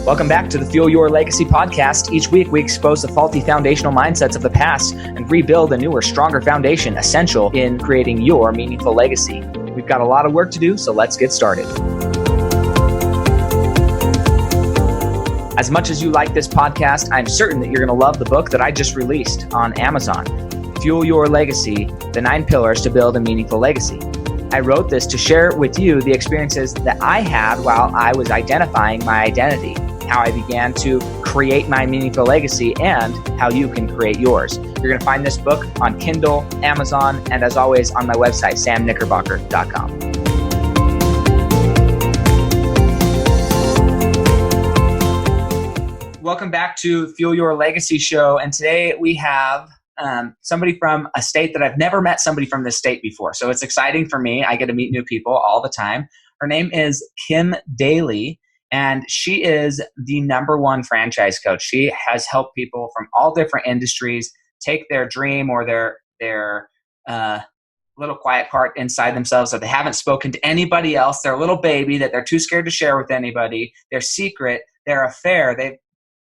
Welcome back to the Fuel Your Legacy podcast. Each week, we expose the faulty foundational mindsets of the past and rebuild a newer, stronger foundation essential in creating your meaningful legacy. We've got a lot of work to do, so let's get started. As much as you like this podcast, I'm certain that you're going to love the book that I just released on Amazon, Fuel Your Legacy, The 9 Pillars to Build a Meaningful Legacy. I wrote this to share with you the experiences that I had while I was identifying my identity, how I began to create my meaningful legacy, and how you can create yours. You're going to find this book on Kindle, Amazon, and as always on my website, samknickerbocker.com. Welcome back to Fuel Your Legacy show, and today we have somebody from a state that I've never met somebody from this state before. So it's exciting for me. I get to meet new people all the time. Her name is Kim Daly, and she is the #1 franchise coach. She has helped people from all different industries take their dream or their little quiet part inside themselves that they haven't spoken to anybody else, their little baby that they're too scared to share with anybody, their secret, their affair.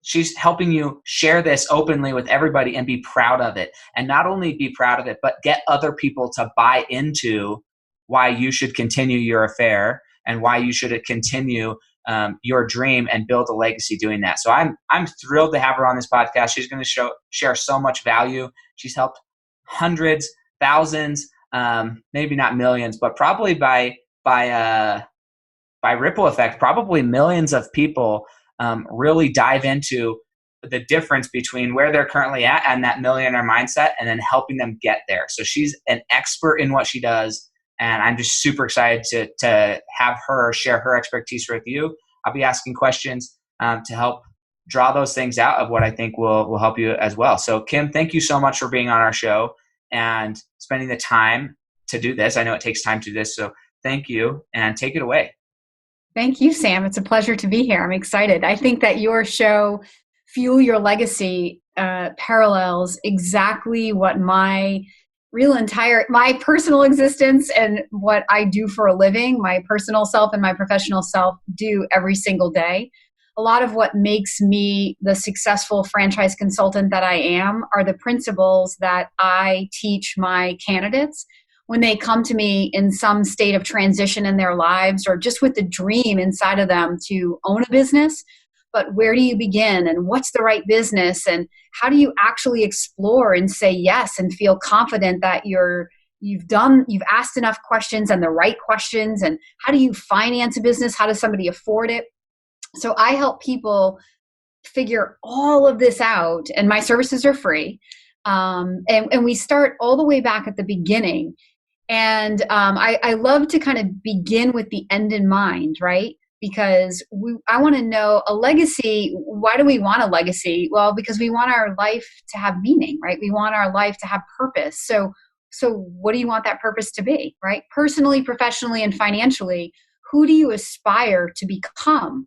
She's helping you share this openly with everybody and be proud of it. And not only be proud of it, but get other people to buy into why you should continue your affair and why you should continue your dream and build a legacy doing that. So I'm thrilled to have her on this podcast. She's going to share so much value. She's helped hundreds, thousands, maybe not millions, but probably by ripple effect, probably millions of people really dive into the difference between where they're currently at and that millionaire mindset, and then helping them get there. So she's an expert in what she does, and I'm just super excited to have her share her expertise with you. I'll be asking questions to help draw those things out of what I think will help you as well. So Kim, thank you so much for being on our show and spending the time to do this. I know it takes time to do this, so thank you, and take it away. Thank you, Sam. It's a pleasure to be here. I'm excited. I think that your show, Fuel Your Legacy, parallels exactly what my personal existence and what I do for a living, my personal self and my professional self do every single day. A lot of what makes me the successful franchise consultant that I am are the principles that I teach my candidates when they come to me in some state of transition in their lives, or just with the dream inside of them to own a business. But where do you begin, and what's the right business, and how do you actually explore and say yes and feel confident that you've asked enough questions and the right questions, and how do you finance a business? How does somebody afford it? So I help people figure all of this out, and my services are free. And we start all the way back at the beginning. And I love to kind of begin with the end in mind, right? Because I want to know a legacy. Why do we want a legacy? Well, because we want our life to have meaning, right? We want our life to have purpose. So what do you want that purpose to be, right? Personally, professionally, and financially, who do you aspire to become?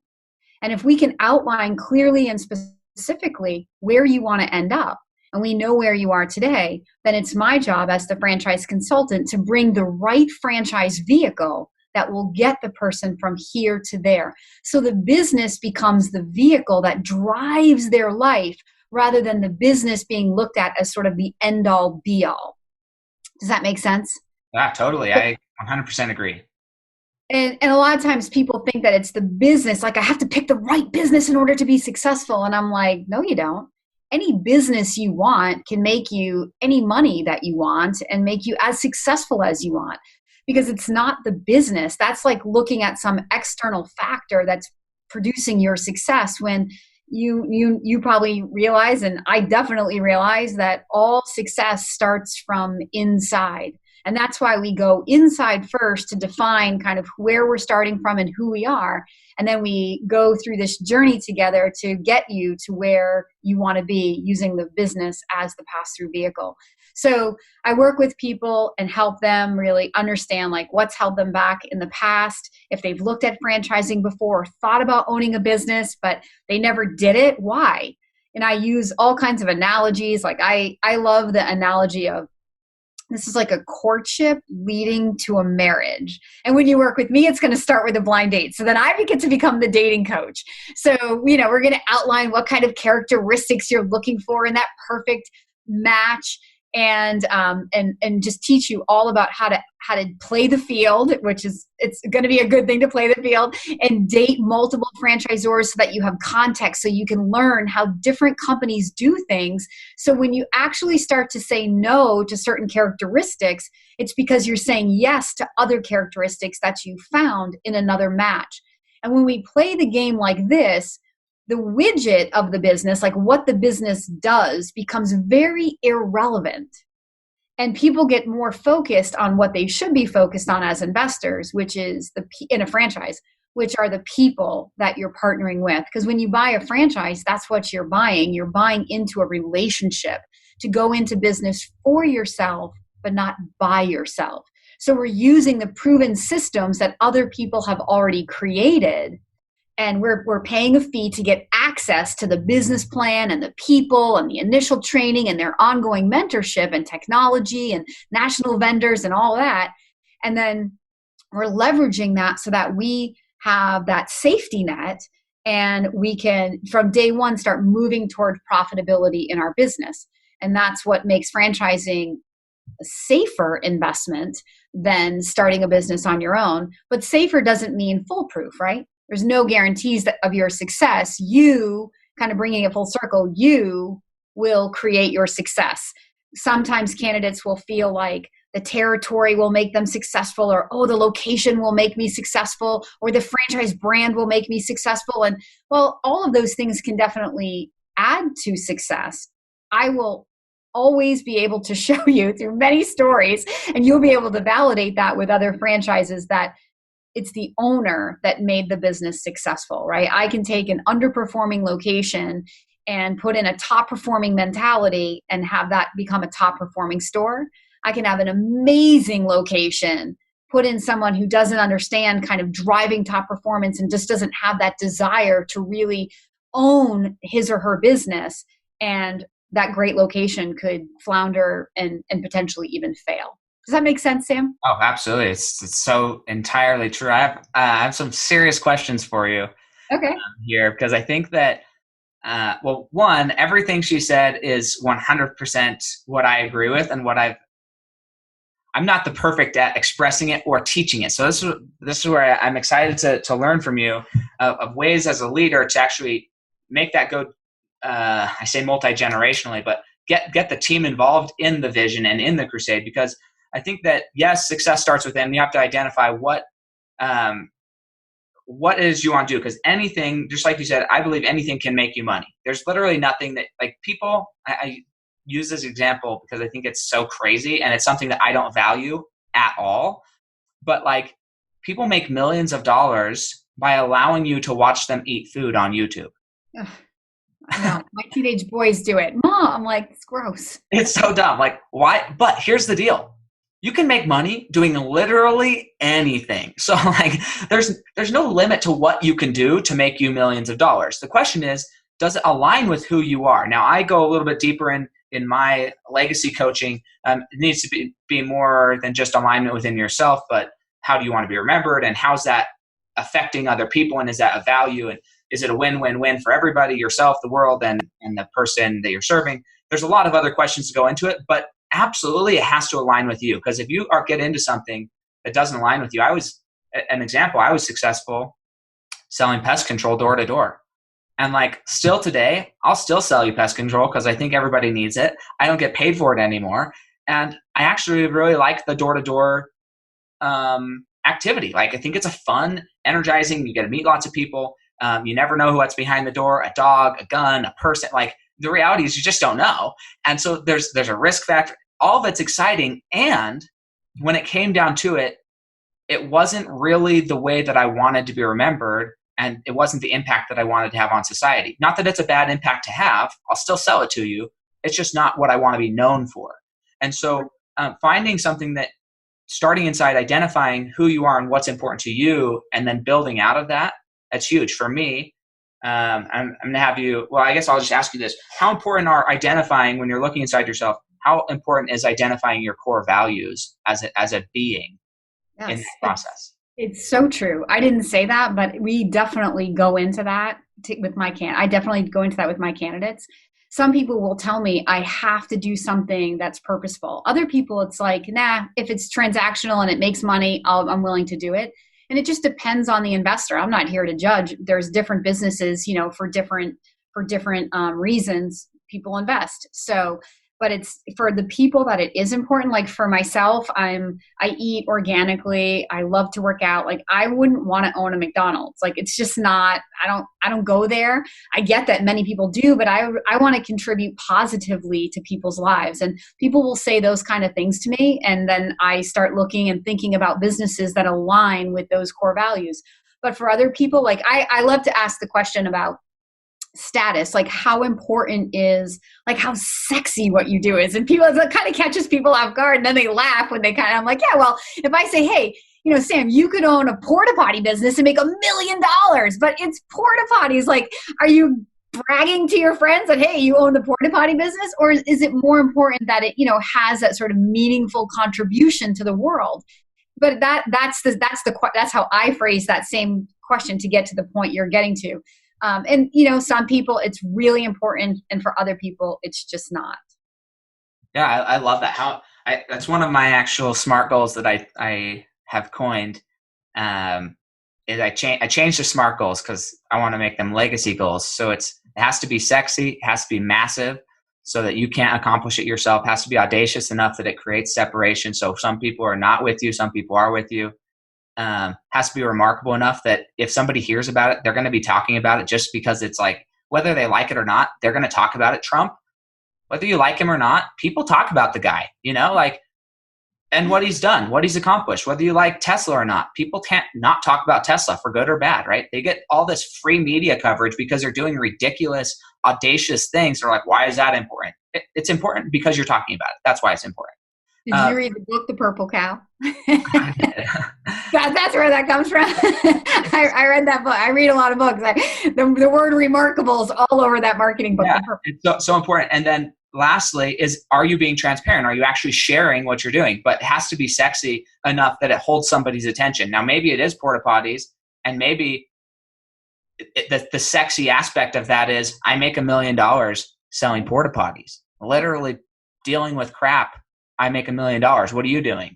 And if we can outline clearly and specifically where you want to end up, and we know where you are today, then it's my job as the franchise consultant to bring the right franchise vehicle that will get the person from here to there. So the business becomes the vehicle that drives their life, rather than the business being looked at as sort of the end all be all. Does that make sense? Yeah, totally. I 100% agree. And a lot of times people think that it's the business, like I have to pick the right business in order to be successful. And I'm like, no, you don't. Any business you want can make you any money that you want and make you as successful as you want, because it's not the business. That's like looking at some external factor that's producing your success, when you probably realize, and I definitely realize, that all success starts from inside. And that's why we go inside first to define kind of where we're starting from and who we are. And then we go through this journey together to get you to where you want to be, using the business as the pass-through vehicle. So I work with people and help them really understand like what's held them back in the past. If they've looked at franchising before or thought about owning a business, but they never did it, why? And I use all kinds of analogies. Like I love the analogy of this is like a courtship leading to a marriage. And when you work with me, it's going to start with a blind date. So then I get to become the dating coach. So, we're going to outline what kind of characteristics you're looking for in that perfect match, and just teach you all about how to play the field, which is, it's going to be a good thing to play the field, and date multiple franchisors so that you have context, so you can learn how different companies do things. So when you actually start to say no to certain characteristics, it's because you're saying yes to other characteristics that you found in another match. And when we play the game like this, the widget of the business, like what the business does, becomes very irrelevant. And people get more focused on what they should be focused on as investors, which is in a franchise, which are the people that you're partnering with. Because when you buy a franchise, that's what you're buying. You're buying into a relationship to go into business for yourself, but not by yourself. So we're using the proven systems that other people have already created, and we're paying a fee to get access to the business plan and the people and the initial training and their ongoing mentorship and technology and national vendors and all that. And then we're leveraging that so that we have that safety net, and we can, from day one, start moving toward profitability in our business. And that's what makes franchising a safer investment than starting a business on your own. But safer doesn't mean foolproof, right? There's no guarantees of your success. You, kind of bringing it full circle, you will create your success. Sometimes candidates will feel like the territory will make them successful, or, oh, the location will make me successful, or the franchise brand will make me successful. And well, all of those things can definitely add to success. I will always be able to show you through many stories, and you'll be able to validate that with other franchises, that it's the owner that made the business successful, right? I can take an underperforming location and put in a top performing mentality and have that become a top performing store. I can have an amazing location, put in someone who doesn't understand kind of driving top performance and just doesn't have that desire to really own his or her business, and that great location could flounder and potentially even fail. Does that make sense, Sam? Oh, absolutely. It's so entirely true. I have some serious questions for you. Okay. Here, because I think that, well, one, everything she said is 100% what I agree with, and what I'm not the perfect at expressing it or teaching it. So this is where I'm excited to learn from you of ways as a leader to actually make that go. I say multi-generationally, but get the team involved in the vision and in the crusade, because I think that, yes, success starts within. You have to identify what it is you want to do, because anything, just like you said, I believe anything can make you money. There's literally nothing that, like, people, I use this example because I think it's so crazy, and it's something that I don't value at all. But like, people make millions of dollars by allowing you to watch them eat food on YouTube. Ugh. No, my teenage boys do it. Mom, I'm like, it's gross. It's so dumb. Like, why? But here's the deal. You can make money doing literally anything. So like, there's no limit to what you can do to make you millions of dollars. The question is, does it align with who you are? Now, I go a little bit deeper in my legacy coaching. It needs to be more than just alignment within yourself, but how do you want to be remembered, and how's that affecting other people, and is that a value, and is it a win-win-win for everybody, yourself, the world, and the person that you're serving? There's a lot of other questions to go into it, but absolutely it has to align with you, because if you get into something that doesn't align with you, I was successful selling pest control door to door. And like, still today, I'll still sell you pest control because I think everybody needs it. I don't get paid for it anymore. And I actually really like the door-to-door activity. Like, I think it's a fun, energizing, you get to meet lots of people. You never know what's behind the door, a dog, a gun, a person. Like, the reality is you just don't know. And so there's a risk factor. All of it's exciting. And when it came down to it, it wasn't really the way that I wanted to be remembered. And it wasn't the impact that I wanted to have on society. Not that it's a bad impact to have. I'll still sell it to you. It's just not what I want to be known for. And so finding something that, starting inside, identifying who you are and what's important to you, and then building out of that, that's huge. For me, I'm going to have you, well, I guess I'll just ask you this. How important are identifying, when you're looking inside yourself, how important is identifying your core values as a being in that process? It's so true. I didn't say that, but we definitely go into that with I definitely go into that with my candidates. Some people will tell me I have to do something that's purposeful. Other people, it's like, nah, if it's transactional and it makes money, I'm willing to do it. And it just depends on the investor. I'm not here to judge. There's different businesses, for different reasons people invest. So, but it's for the people that it is important. Like for myself, I eat organically. I love to work out. Like I wouldn't want to own a McDonald's. Like it's just not, I don't go there. I get that many people do, but I want to contribute positively to people's lives. And people will say those kind of things to me. And then I start looking and thinking about businesses that align with those core values. But for other people, like I love to ask the question about status, like how important is, like how sexy what you do is. And people, it kind of catches people off guard, and then they laugh when I'm like, yeah, well, if I say, hey, Sam, you could own a porta potty business and make $1 million, but it's porta potties. Like, are you bragging to your friends that, hey, you own the porta potty business? Or is it more important that it, has that sort of meaningful contribution to the world? But that's how I phrase that same question to get to the point you're getting to. And some people it's really important, and for other people it's just not. Yeah, I love that. That's one of my actual SMART goals that I have coined. Is I changed the SMART goals because I want to make them legacy goals. So it has to be sexy, it has to be massive, so that you can't accomplish it yourself. It has to be audacious enough that it creates separation. So some people are not with you, some people are with you. Has to be remarkable enough that if somebody hears about it, they're going to be talking about it, just because it's like, whether they like it or not, they're going to talk about it. Trump, whether you like him or not, people talk about the guy, and what he's done, what he's accomplished. Whether you like Tesla or not, people can't not talk about Tesla for good or bad, right? They get all this free media coverage because they're doing ridiculous, audacious things. They're like, why is that important? It's important because you're talking about it. That's why it's important. Did you read the book, The Purple Cow? That's where that comes from. I read that book. I read a lot of books. The word remarkable is all over that marketing book. Yeah, it's so important. And then lastly is, are you being transparent? Are you actually sharing what you're doing? But it has to be sexy enough that it holds somebody's attention. Now, maybe it is porta potties, and maybe the sexy aspect of that is, I make $1 million selling porta potties, literally dealing with crap. I make $1 million. What are you doing?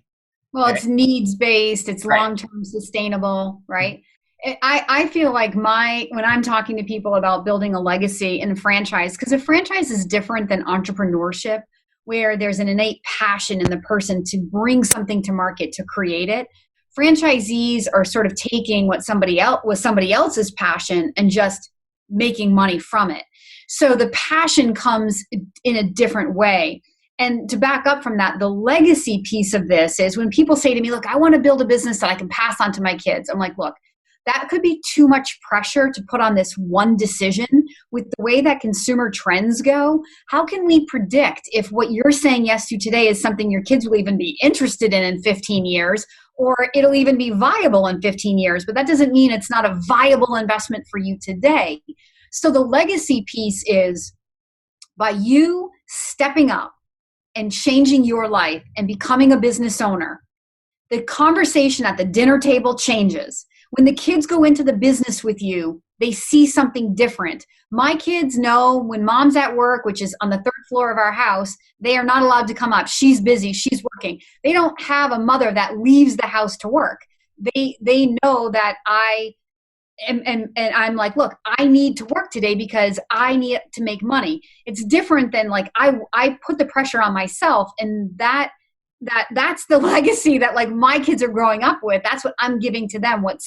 Well, it's needs-based. It's long-term sustainable, right? I feel like when I'm talking to people about building a legacy in a franchise, because a franchise is different than entrepreneurship, where there's an innate passion in the person to bring something to market, to create it. Franchisees are sort of taking what somebody else's passion and just making money from it. So the passion comes in a different way. And to back up from that, the legacy piece of this is when people say to me, look, I want to build a business that I can pass on to my kids. I'm like, look, that could be too much pressure to put on this one decision. With the way that consumer trends go, how can we predict if what you're saying yes to today is something your kids will even be interested in 15 years, or it'll even be viable in 15 years? But that doesn't mean it's not a viable investment for you today. So the legacy piece is, by you stepping up and changing your life and becoming a business owner, the conversation at the dinner table changes. When the kids go into the business with you, they see something different. My kids know when mom's at work, which is on the 3rd floor of our house, they are not allowed to come up. She's busy. She's working. They don't have a mother that leaves the house to work. They know that and I'm like, look, I need to work today because I need to make money. It's different than like I put the pressure on myself, and that's the legacy that like my kids are growing up with. That's what I'm giving to them. What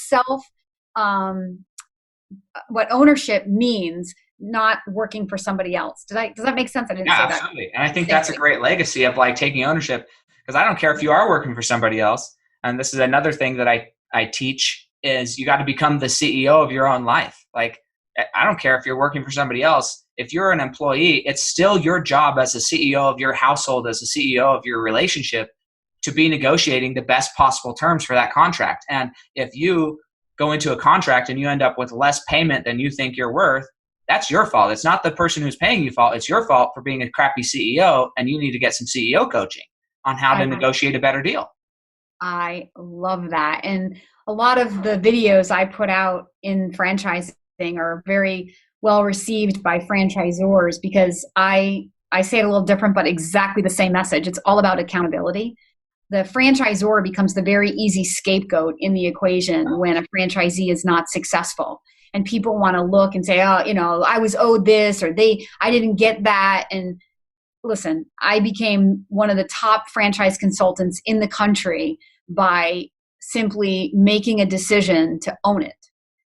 ownership means, not working for somebody else. Does that make sense? I didn't say that. Absolutely. And I think that's a great legacy of like taking ownership, because I don't care if you are working for somebody else. And this is another thing that I teach is you got to become the CEO of your own life. Like, I don't care if you're working for somebody else. If you're an employee, it's still your job as a CEO of your household, as a CEO of your relationship, to be negotiating the best possible terms for that contract. And if you go into a contract and you end up with less payment than you think you're worth, that's your fault. It's not the person who's paying you fault. It's your fault for being a crappy CEO, and you need to get some CEO coaching on how to negotiate a better deal. I love that. And a lot of the videos I put out in franchising are very well received by franchisors because I say it a little different, but exactly the same message. It's all about accountability. The franchisor becomes the very easy scapegoat in the equation when a franchisee is not successful. And people want to look and say, oh, you know, I was owed this, or I didn't get that. And listen, I became one of the top franchise consultants in the country by simply making a decision to own it,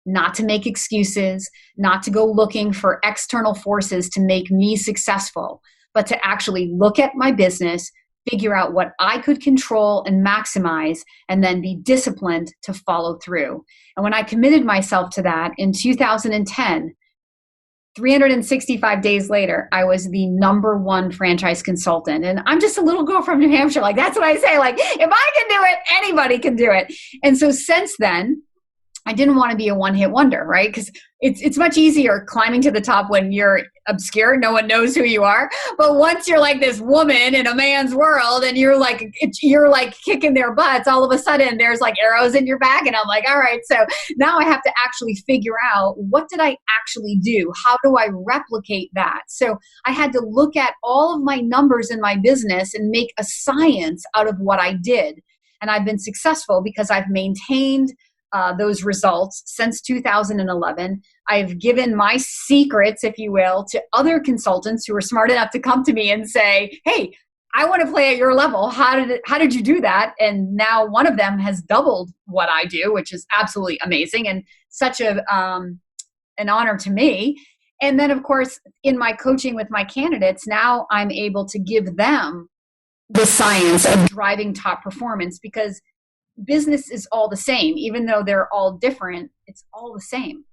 not to make excuses, not to go looking for external forces to make me successful, but to actually look at my business, figure out what I could control and maximize, and then be disciplined to follow through. And when I committed myself to that in 2010, 365 days later, I was the #1 franchise consultant. And I'm just a little girl from New Hampshire. Like, that's what I say. Like, if I can do it, anybody can do it. And so since then, I didn't want to be a one-hit wonder, right? Because it's much easier climbing to the top when you're obscure. No one knows who you are. But once you're like this woman in a man's world and you're like kicking their butts, all of a sudden there's like arrows in your back. And I'm like, all right, so now I have to actually figure out, what did I actually do? How do I replicate that? So I had to look at all of my numbers in my business and make a science out of what I did. And I've been successful because I've maintained those results since 2011. I've given my secrets, if you will, to other consultants who are smart enough to come to me and say, hey, I want to play at your level. How did you do that? And now one of them has doubled what I do, which is absolutely amazing and such an honor to me. And then, of course, in my coaching with my candidates, now I'm able to give them the science of driving top performance, because business is all the same. Even though they're all different, it's all the same.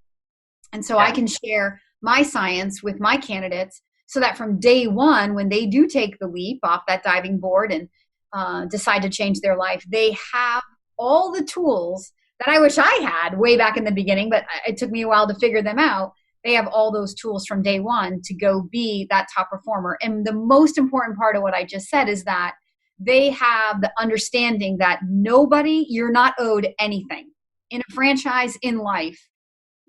And so I can share my science with my candidates so that from day one, when they do take the leap off that diving board and decide to change their life, they have all the tools that I wish I had way back in the beginning, but it took me a while to figure them out. They have all those tools from day one to go be that top performer. And the most important part of what I just said is that they have the understanding that you're not owed anything. In a franchise, in life,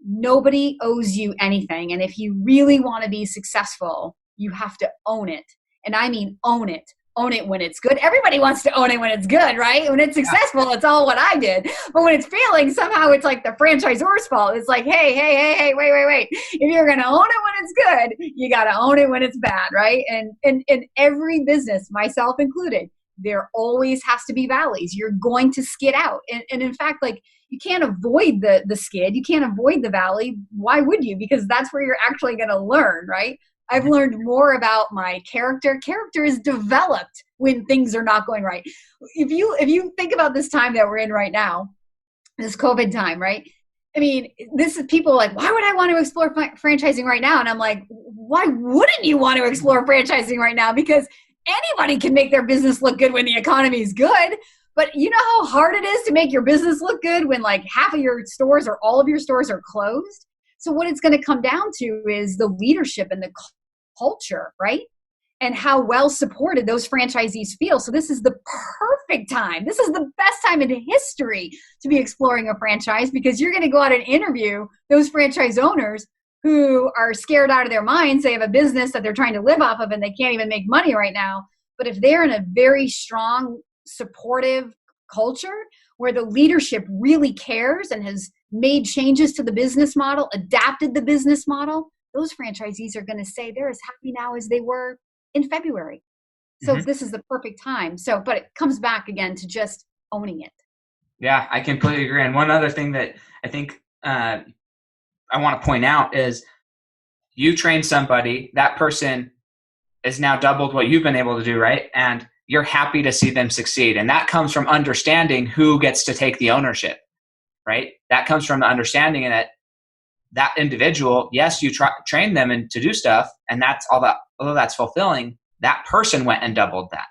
nobody owes you anything. And if you really want to be successful, you have to own it. And I mean own it. Own it when it's good. Everybody wants to own it when it's good, right? When it's successful, it's all what I did. But when it's failing, somehow it's like the franchisor's fault. It's like, hey, wait. If you're going to own it when it's good, you got to own it when it's bad, right? And in every business, myself included, there always has to be valleys. You're going to skid out. And in fact, like, you can't avoid the skid. You can't avoid the valley. Why would you? Because that's where you're actually going to learn, right? I've learned more about my character. Character is developed when things are not going right. If you think about this time that we're in right now, this COVID time, right? I mean, this is people like, why would I want to explore franchising right now? And I'm like, why wouldn't you want to explore franchising right now? Because anybody can make their business look good when the economy is good. But you know how hard it is to make your business look good when like half of your stores or all of your stores are closed? So what it's going to come down to is the leadership and the culture, right? And how well supported those franchisees feel. So this is the perfect time. This is the best time in history to be exploring a franchise, because you're going to go out and interview those franchise owners who are scared out of their minds. They have a business that they're trying to live off of and they can't even make money right now. But if they're in a very strong, supportive culture where the leadership really cares and has made changes to the business model, adapted the business model, those franchisees are going to say they're as happy now as they were in February. So this is the perfect time. So, but it comes back again to just owning it. Yeah, I completely agree. And one other thing that I think I want to point out is you train somebody, that person is now doubled what you've been able to do, right? And you're happy to see them succeed. And that comes from understanding who gets to take the ownership, right? That comes from the understanding that that individual, yes, you train them to do stuff, and that's all that, although that's fulfilling, that person went and doubled that,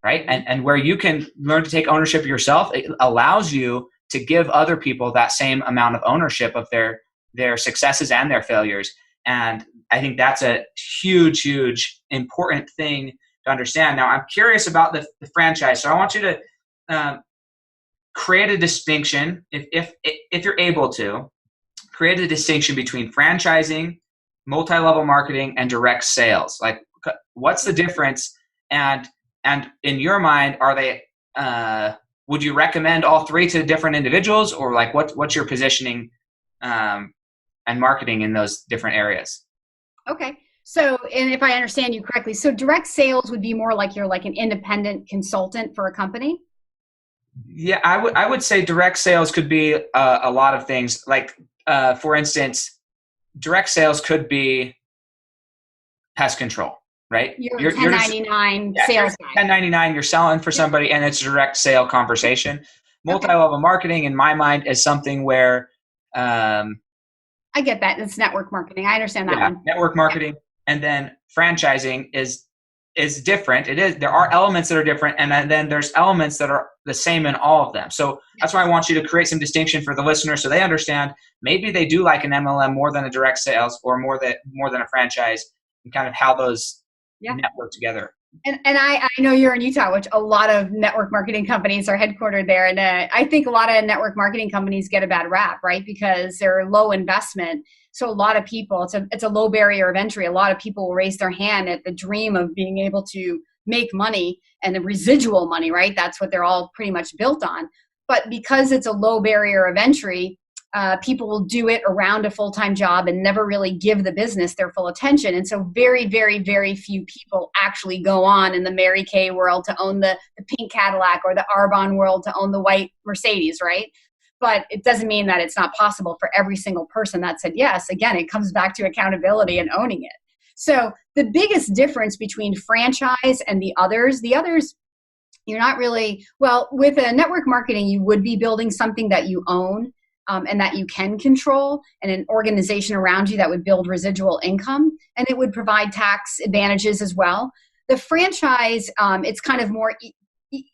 right? And where you can learn to take ownership of yourself, it allows you to give other people that same amount of ownership of their successes and their failures. And I think that's a huge, huge important thing to understand. Now, I'm curious about the franchise. So I want you to create a distinction, if you're able to, create a distinction between franchising, multi-level marketing, and direct sales. Like, what's the difference? And in your mind, are they, would you recommend all three to different individuals, or like what's your positioning and marketing in those different areas? Okay. So, and if I understand you correctly, so direct sales would be more like you're like an independent consultant for a company? Yeah, I would say direct sales could be a lot of things. Like, for instance, direct sales could be pest control, right? You're 1099 sales guy. 1099, you're selling for somebody, and it's a direct sale conversation. Multi-level marketing, in my mind, is something where I get that. It's network marketing. I understand that one. Network marketing, and then franchising is different. There are elements that are different, and then there's elements that are the same in all of them. So that's why I want you to create some distinction for the listener, so they understand maybe they do like an MLM more than a direct sales, or more than a franchise, and kind of how those network together. And I know you're in Utah, which a lot of network marketing companies are headquartered there. And I think a lot of network marketing companies get a bad rap, right? Because they're low investment. So a lot of people, it's a low barrier of entry. A lot of people will raise their hand at the dream of being able to make money and the residual money, right? That's what they're all pretty much built on. But because it's a low barrier of entry, people will do it around a full-time job and never really give the business their full attention. And so very, very, very few people actually go on in the Mary Kay world to own the pink Cadillac, or the Arbonne world to own the white Mercedes, right? But it doesn't mean that it's not possible for every single person that said yes. Again, it comes back to accountability and owning it. So the biggest difference between franchise and the others, you're not really, well, with a network marketing, you would be building something that you own. And that you can control, and an organization around you that would build residual income, and it would provide tax advantages as well. The franchise, it's kind of more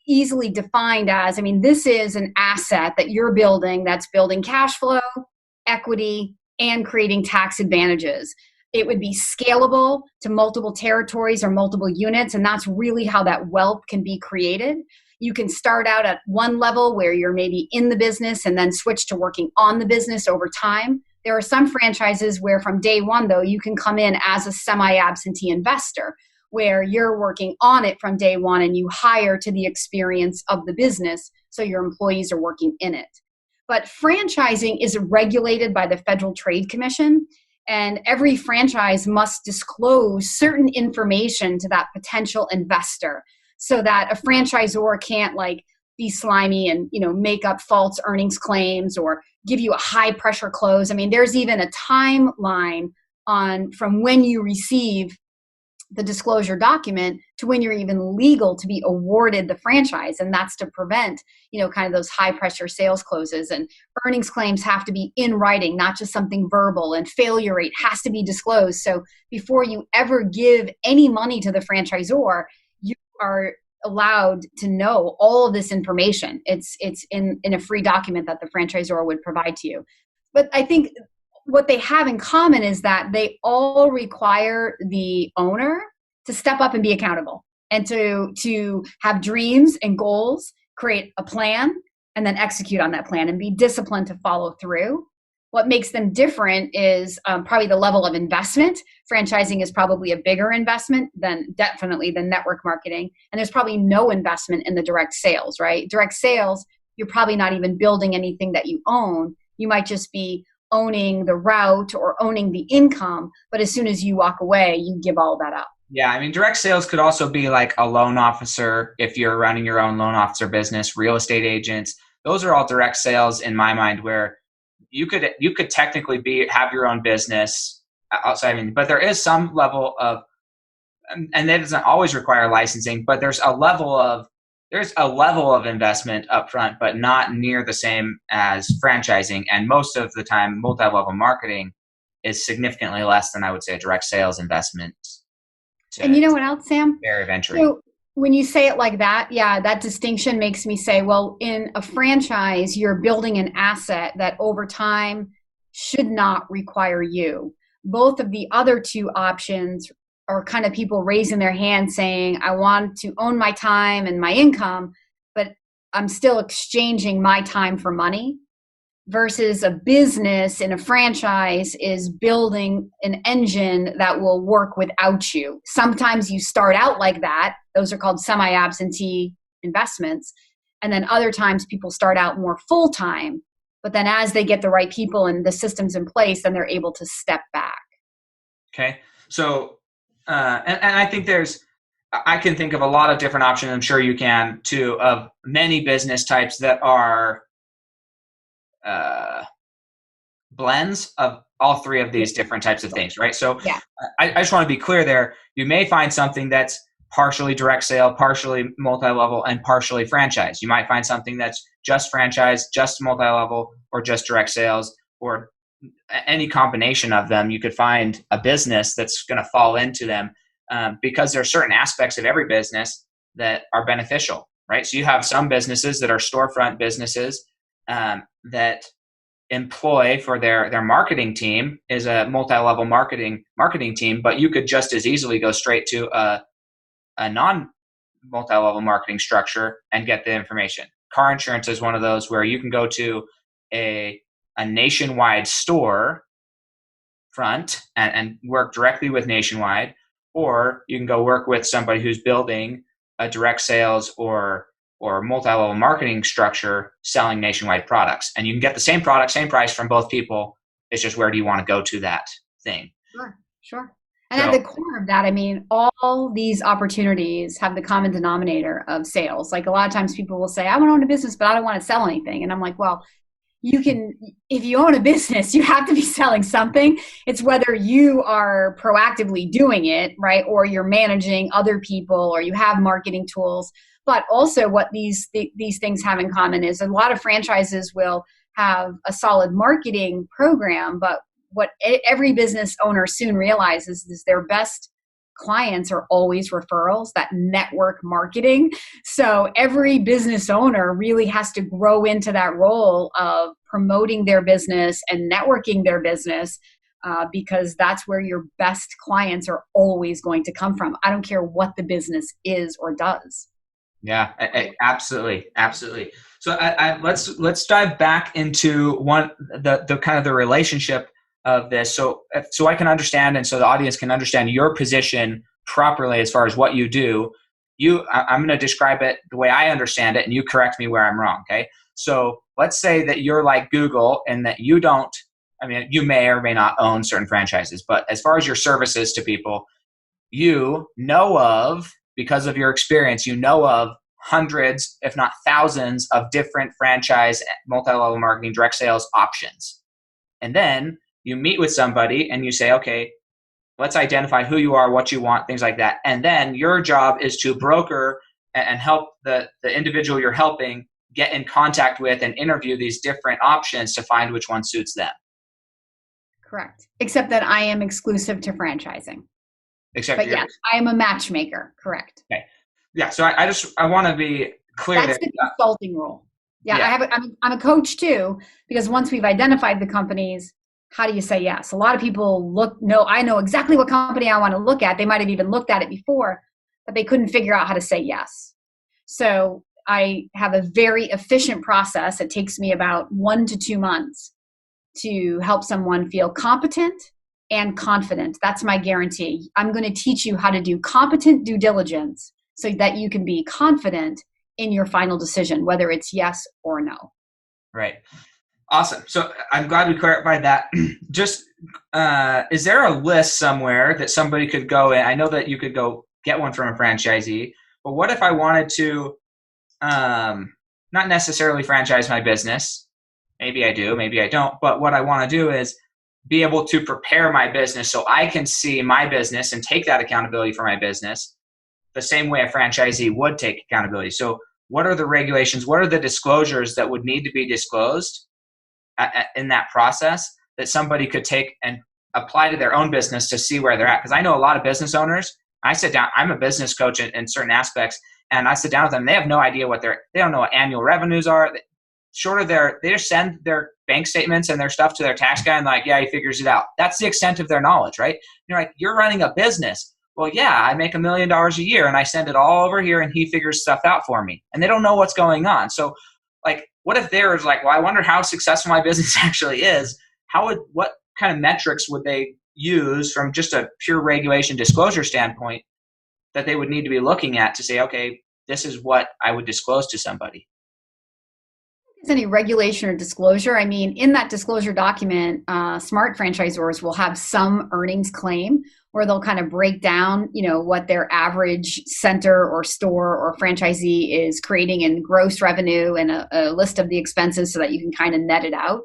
easily defined as, this is an asset that you're building that's building cash flow, equity, and creating tax advantages. It would be scalable to multiple territories or multiple units, and that's really how that wealth can be created. You can start out at one level where you're maybe in the business and then switch to working on the business over time. There are some franchises where from day one, though, you can come in as a semi-absentee investor, where you're working on it from day one and you hire to the experience of the business, so your employees are working in it. But franchising is regulated by the Federal Trade Commission, and every franchise must disclose certain information to that potential investor, so that a franchisor can't be slimy and make up false earnings claims or give you a high pressure close. There's even a timeline from when you receive the disclosure document to when you're even legal to be awarded the franchise, and that's to prevent kind of those high pressure sales closes. And earnings claims have to be in writing, not just something verbal, and failure rate has to be disclosed. So before you ever give any money to the franchisor, you are allowed to know all of this information. It's in a free document that the franchisor would provide to you. But I think what they have in common is that they all require the owner to step up and be accountable, and to have dreams and goals, create a plan, and then execute on that plan and be disciplined to follow through. What makes them different is probably the level of investment. Franchising is probably a bigger investment than network marketing. And there's probably no investment in the direct sales, right? Direct sales, you're probably not even building anything that you own. You might just be owning the route or owning the income. But as soon as you walk away, you give all that up. Yeah, direct sales could also be like a loan officer if you're running your own loan officer business, real estate agents. Those are all direct sales in my mind, where you could technically have your own business outside, but there is some level of, and that doesn't always require licensing, but there's a level of investment up front, but not near the same as franchising. And most of the time, multi-level marketing is significantly less than, I would say, a direct sales investment. And you know what else, Sam? Barrier of entry. So when you say it like that, that distinction makes me say, well, in a franchise, you're building an asset that over time should not require you. both of the other two options are kind of people raising their hand saying, I want to own my time and my income, but I'm still exchanging my time for money. Versus a business in a franchise is building an engine that will work without you. Sometimes you start out like that. Those are called semi-absentee investments. And then other times people start out more full-time. But then as they get the right people and the systems in place, then they're able to step back. Okay. So, and I think I can think of a lot of different options. I'm sure you can too, of many business types that are blends of all three of these different types of things, right? So yeah. I just want to be clear there. You may find something that's partially direct sale, partially multi-level, and partially franchise. You might find something that's just franchise, just multi-level, or just direct sales, or any combination of them. You could find a business that's going to fall into them because there are certain aspects of every business that are beneficial, right? So you have some businesses that are storefront businesses that employ for their marketing team is a multi-level marketing team, but you could just as easily go straight to a non-multi-level marketing structure and get the information. Car insurance is one of those where you can go to a nationwide store front and work directly with Nationwide, or you can go work with somebody who's building a direct sales or multi-level marketing structure selling nationwide products. And you can get the same product, same price from both people. It's just where do you want to go to that thing? Sure. And at the core of that, I mean, all these opportunities have the common denominator of sales. Like a lot of times people will say, I want to own a business, but I don't want to sell anything. And I'm like, well, you can, if you own a business, you have to be selling something. It's whether you are proactively doing it, right? Or you're managing other people, or you have marketing tools. But also what these things have in common is a lot of franchises will have a solid marketing program, but what every business owner soon realizes is their best clients are always referrals, that network marketing. So every business owner really has to grow into that role of promoting their business and networking their business because that's where your best clients are always going to come from. I don't care what the business is or does. Yeah, absolutely. So let's dive back into the kind of the relationship of this, so I can understand, and so the audience can understand your position properly as far as what you do. I'm going to describe it the way I understand it, and you correct me where I'm wrong. Okay, so let's say that you're like Google, and that you don't. I mean, you may or may not own certain franchises, but as far as your services to people, you know of, because of your experience, you know of hundreds, if not thousands, of different franchise, multi-level marketing, direct sales options. And then you meet with somebody and you say, okay, let's identify who you are, what you want, things like that. And then your job is to broker and help the individual you're helping get in contact with and interview these different options to find which one suits them. Correct. Except that I am exclusive to franchising. But yes, I am a matchmaker. Correct. Okay. Yeah. So I want to be clear. That's the consulting role. Yeah. I'm a coach too, because once we've identified the companies, how do you say yes? A lot of people I know exactly what company I want to look at. They might have even looked at it before, but they couldn't figure out how to say yes. So I have a very efficient process. It takes me about 1 to 2 months to help someone feel competent and confident. That's my guarantee. I'm going to teach you how to do competent due diligence so that you can be confident in your final decision, whether it's yes or no. Right. Awesome. So I'm glad we clarified that. Just, is there a list somewhere that somebody could go in? I know that you could go get one from a franchisee, but what if I wanted to not necessarily franchise my business? Maybe I do, maybe I don't. But what I want to do is be able to prepare my business so I can see my business and take that accountability for my business the same way a franchisee would take accountability. So what are the regulations? What are the disclosures that would need to be disclosed in that process that somebody could take and apply to their own business to see where they're at? Because I know a lot of business owners. I sit down. I'm a business coach in certain aspects, and I sit down with them. They have no idea they don't know what annual revenues are. They just send their bank statements and their stuff to their tax guy and like, yeah, he figures it out. That's the extent of their knowledge, right? You're like, you're running a business. Well, yeah, I make $1 million a year and I send it all over here and he figures stuff out for me. And they don't know what's going on. So like, what if there's like, well, I wonder how successful my business actually is. What kind of metrics would they use from just a pure regulation disclosure standpoint that they would need to be looking at to say, okay, this is what I would disclose to somebody? Any regulation or disclosure. I mean, in that disclosure document, smart franchisors will have some earnings claim where they'll kind of break down, what their average center or store or franchisee is creating in gross revenue and a list of the expenses so that you can kind of net it out.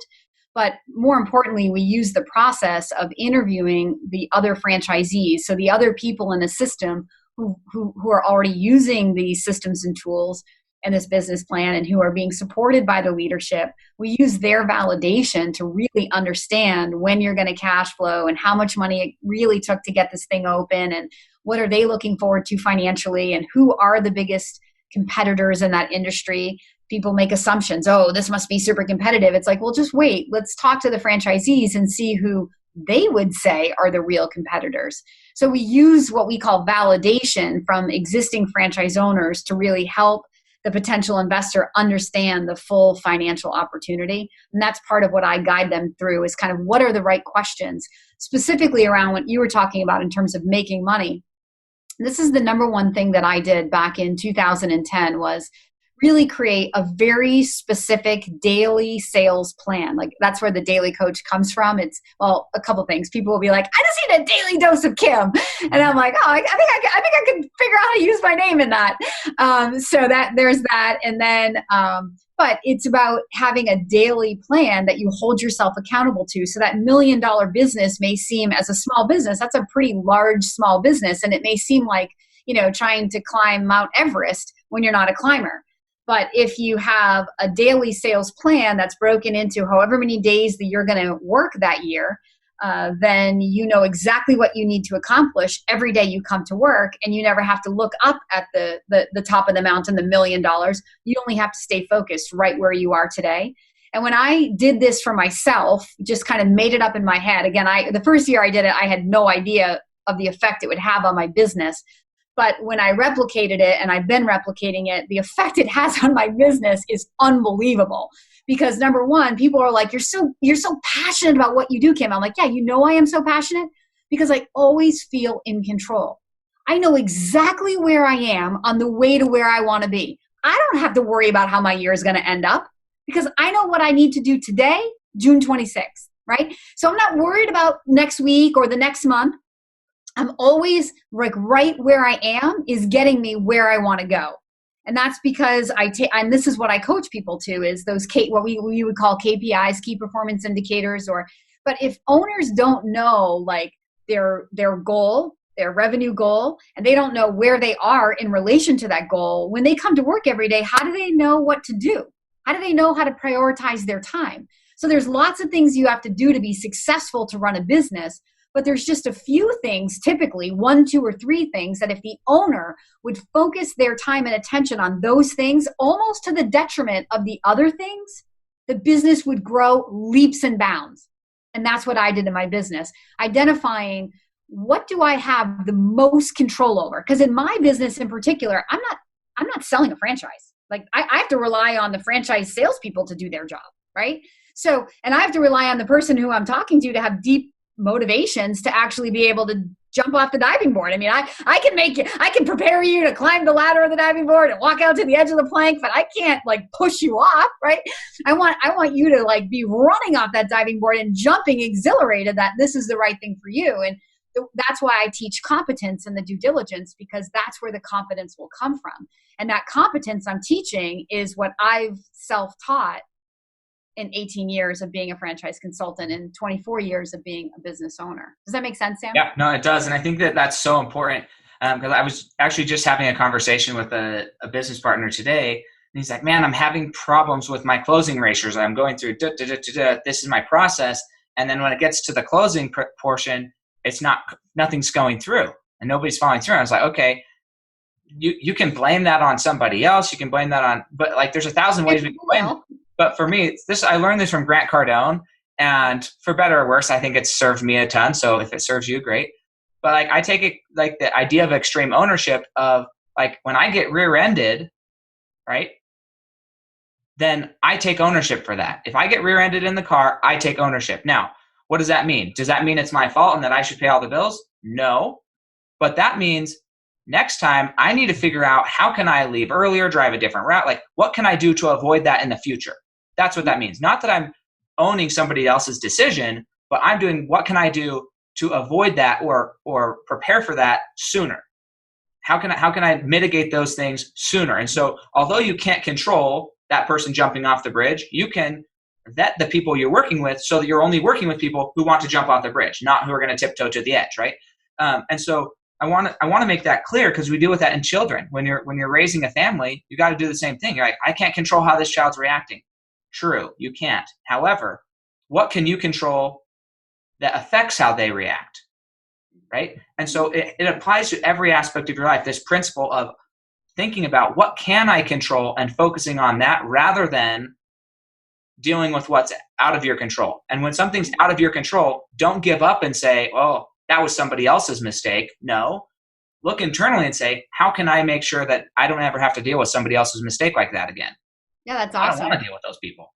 But more importantly, we use the process of interviewing the other franchisees. So the other people in the system who are already using these systems and tools and this business plan and who are being supported by the leadership, we use their validation to really understand when you're going to cash flow and how much money it really took to get this thing open and what are they looking forward to financially and who are the biggest competitors in that industry. People make assumptions. Oh, this must be super competitive. It's like, well, just wait. Let's talk to the franchisees and see who they would say are the real competitors. So we use what we call validation from existing franchise owners to really help the potential investor understand the full financial opportunity. And that's part of what I guide them through is kind of what are the right questions, specifically around what you were talking about in terms of making money. This is the number one thing that I did back in 2010 was really create a very specific daily sales plan. Like that's where the daily coach comes from. It's, well, a couple things. People will be like, I just need a daily dose of Kim. And I'm like, oh, I think I could figure out how to use my name in that. So that there's that. And then, but it's about having a daily plan that you hold yourself accountable to. So that $1 million business may seem as a small business, that's a pretty large small business. And it may seem like, trying to climb Mount Everest when you're not a climber. But if you have a daily sales plan that's broken into however many days that you're going to work that year, then you know exactly what you need to accomplish every day you come to work, and you never have to look up at the top of the mountain, the $1 million. You only have to stay focused right where you are today. And when I did this for myself, just kind of made it up in my head. Again, the first year I did it, I had no idea of the effect it would have on my business. But when I replicated it, and I've been replicating it, the effect it has on my business is unbelievable. Because number one, people are like, you're so passionate about what you do, Kim. I'm like, yeah, I am so passionate because I always feel in control. I know exactly where I am on the way to where I want to be. I don't have to worry about how my year is going to end up because I know what I need to do today, June 26th, right? So I'm not worried about next week or the next month. I'm always like right where I am is getting me where I want to go. And that's because and this is what I coach people to is those what we would call KPIs, key performance indicators, but if owners don't know like their goal, their revenue goal, and they don't know where they are in relation to that goal, when they come to work every day, how do they know what to do? How do they know how to prioritize their time? So there's lots of things you have to do to be successful to run a business. But there's just a few things, typically 1, 2, or 3 things that if the owner would focus their time and attention on those things, almost to the detriment of the other things, the business would grow leaps and bounds. And that's what I did in my business, identifying what do I have the most control over? Because in my business in particular, I'm not selling a franchise. Like I have to rely on the franchise salespeople to do their job, right? So, and I have to rely on the person who I'm talking to have deep motivations to actually be able to jump off the diving board. I mean, I can prepare you to climb the ladder of the diving board and walk out to the edge of the plank, but I can't like push you off, right? I want you to like be running off that diving board and jumping exhilarated that this is the right thing for you. And that's why I teach competence and the due diligence, because that's where the competence will come from. And that competence I'm teaching is what I've self-taught in 18 years of being a franchise consultant and 24 years of being a business owner. Does that make sense, Sam? Yeah, no, it does. And I think that that's so important because I was actually just having a conversation with a business partner today. And he's like, man, I'm having problems with my closing ratios. I'm going through, this is my process. And then when it gets to the closing portion, nothing's going through and nobody's following through. I was like, okay, you can blame that on somebody else. You can blame that on, but like there's 1,000 ways we can blame it. But for me, I learned this from Grant Cardone, and for better or worse, I think it's served me a ton. So if it serves you, great. But like, I take it like the idea of extreme ownership of like, when I get rear-ended, right, then I take ownership for that. If I get rear-ended in the car, I take ownership. Now, what does that mean? Does that mean it's my fault and that I should pay all the bills? No. But that means next time I need to figure out, how can I leave earlier, drive a different route? Like, what can I do to avoid that in the future? That's what that means. Not that I'm owning somebody else's decision, but I'm doing, what can I do to avoid that or prepare for that sooner? How can I mitigate those things sooner? And so although you can't control that person jumping off the bridge, you can vet the people you're working with so that you're only working with people who want to jump off the bridge, not who are going to tiptoe to the edge, right? And so I want to make that clear, because we deal with that in children. When you're raising a family, you got to do the same thing. You're like, I can't control how this child's reacting. True, you can't. However, what can you control that affects how they react, right? And so it applies to every aspect of your life, this principle of thinking about, what can I control, and focusing on that rather than dealing with what's out of your control. And when something's out of your control, don't give up and say, oh, that was somebody else's mistake. No, look internally and say, how can I make sure that I don't ever have to deal with somebody else's mistake like that again? Yeah, that's awesome. I don't want to deal with those people.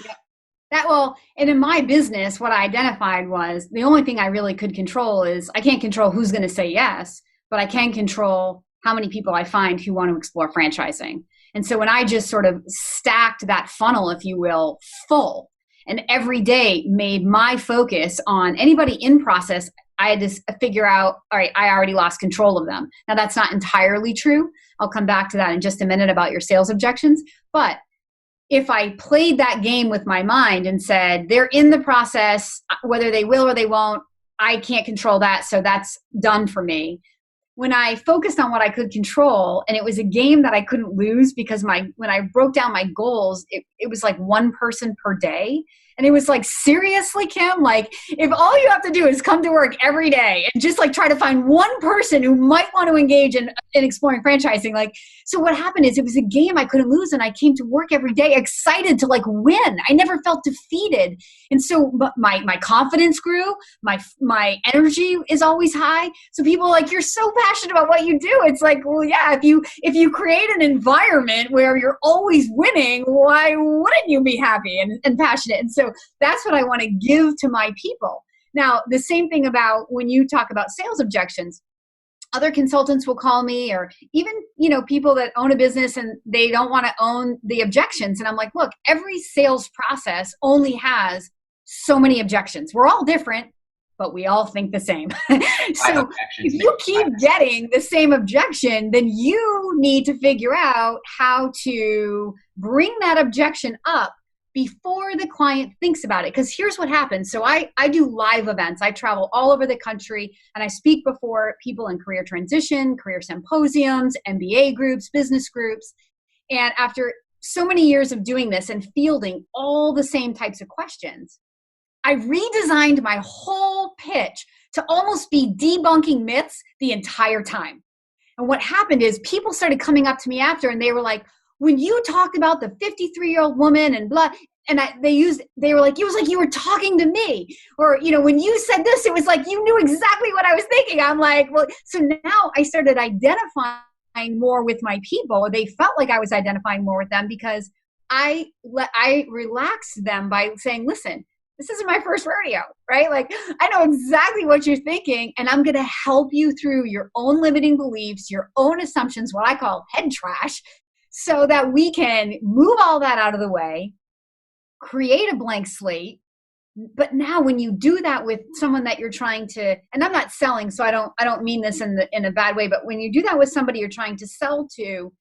Yeah. And in my business, what I identified was the only thing I really could control is, I can't control who's going to say yes, but I can control how many people I find who want to explore franchising. And so when I just sort of stacked that funnel, if you will, full, and every day made my focus on anybody in process, I had to figure out, all right, I already lost control of them. Now, that's not entirely true. I'll come back to that in just a minute about your sales objections. But if I played that game with my mind and said, they're in the process, whether they will or they won't, I can't control that, so that's done for me. When I focused on what I could control, and it was a game that I couldn't lose, because when I broke down my goals, it was like one person per day. And it was like, seriously, Kim, like, if all you have to do is come to work every day and just like try to find one person who might want to engage in exploring franchising. Like, so what happened is, it was a game I couldn't lose. And I came to work every day excited to like win. I never felt defeated. And so my confidence grew. My energy is always high. So people are like, you're so passionate about what you do. It's like, well, yeah, if you create an environment where you're always winning, why wouldn't you be happy and passionate? And so that's what I want to give to my people. Now, the same thing about when you talk about sales objections. Other consultants will call me, or even, people that own a business and they don't want to own the objections. And I'm like, look, every sales process only has so many objections. We're all different, but we all think the same. So if you keep getting the same objection, then you need to figure out how to bring that objection up before the client thinks about it. Because here's what happens. So I do live events. I travel all over the country, and I speak before people in career transition, career symposiums, MBA groups, business groups. And after so many years of doing this and fielding all the same types of questions, I redesigned my whole pitch to almost be debunking myths the entire time. And what happened is, people started coming up to me after, and they were like, when you talked about the 53-year-old woman and blah, and they were like, it was like you were talking to me. Or, when you said this, it was like you knew exactly what I was thinking. I'm like, well, so now I started identifying more with my people. They felt like I was identifying more with them, because I relaxed them by saying, listen, this isn't my first rodeo, right? Like, I know exactly what you're thinking, and I'm going to help you through your own limiting beliefs, your own assumptions, what I call head trash, so that we can move all that out of the way, create a blank slate. But now when you do that with someone that you're trying to, and I'm not selling, so I don't mean this in a bad way, but when you do that with somebody you're trying to sell to,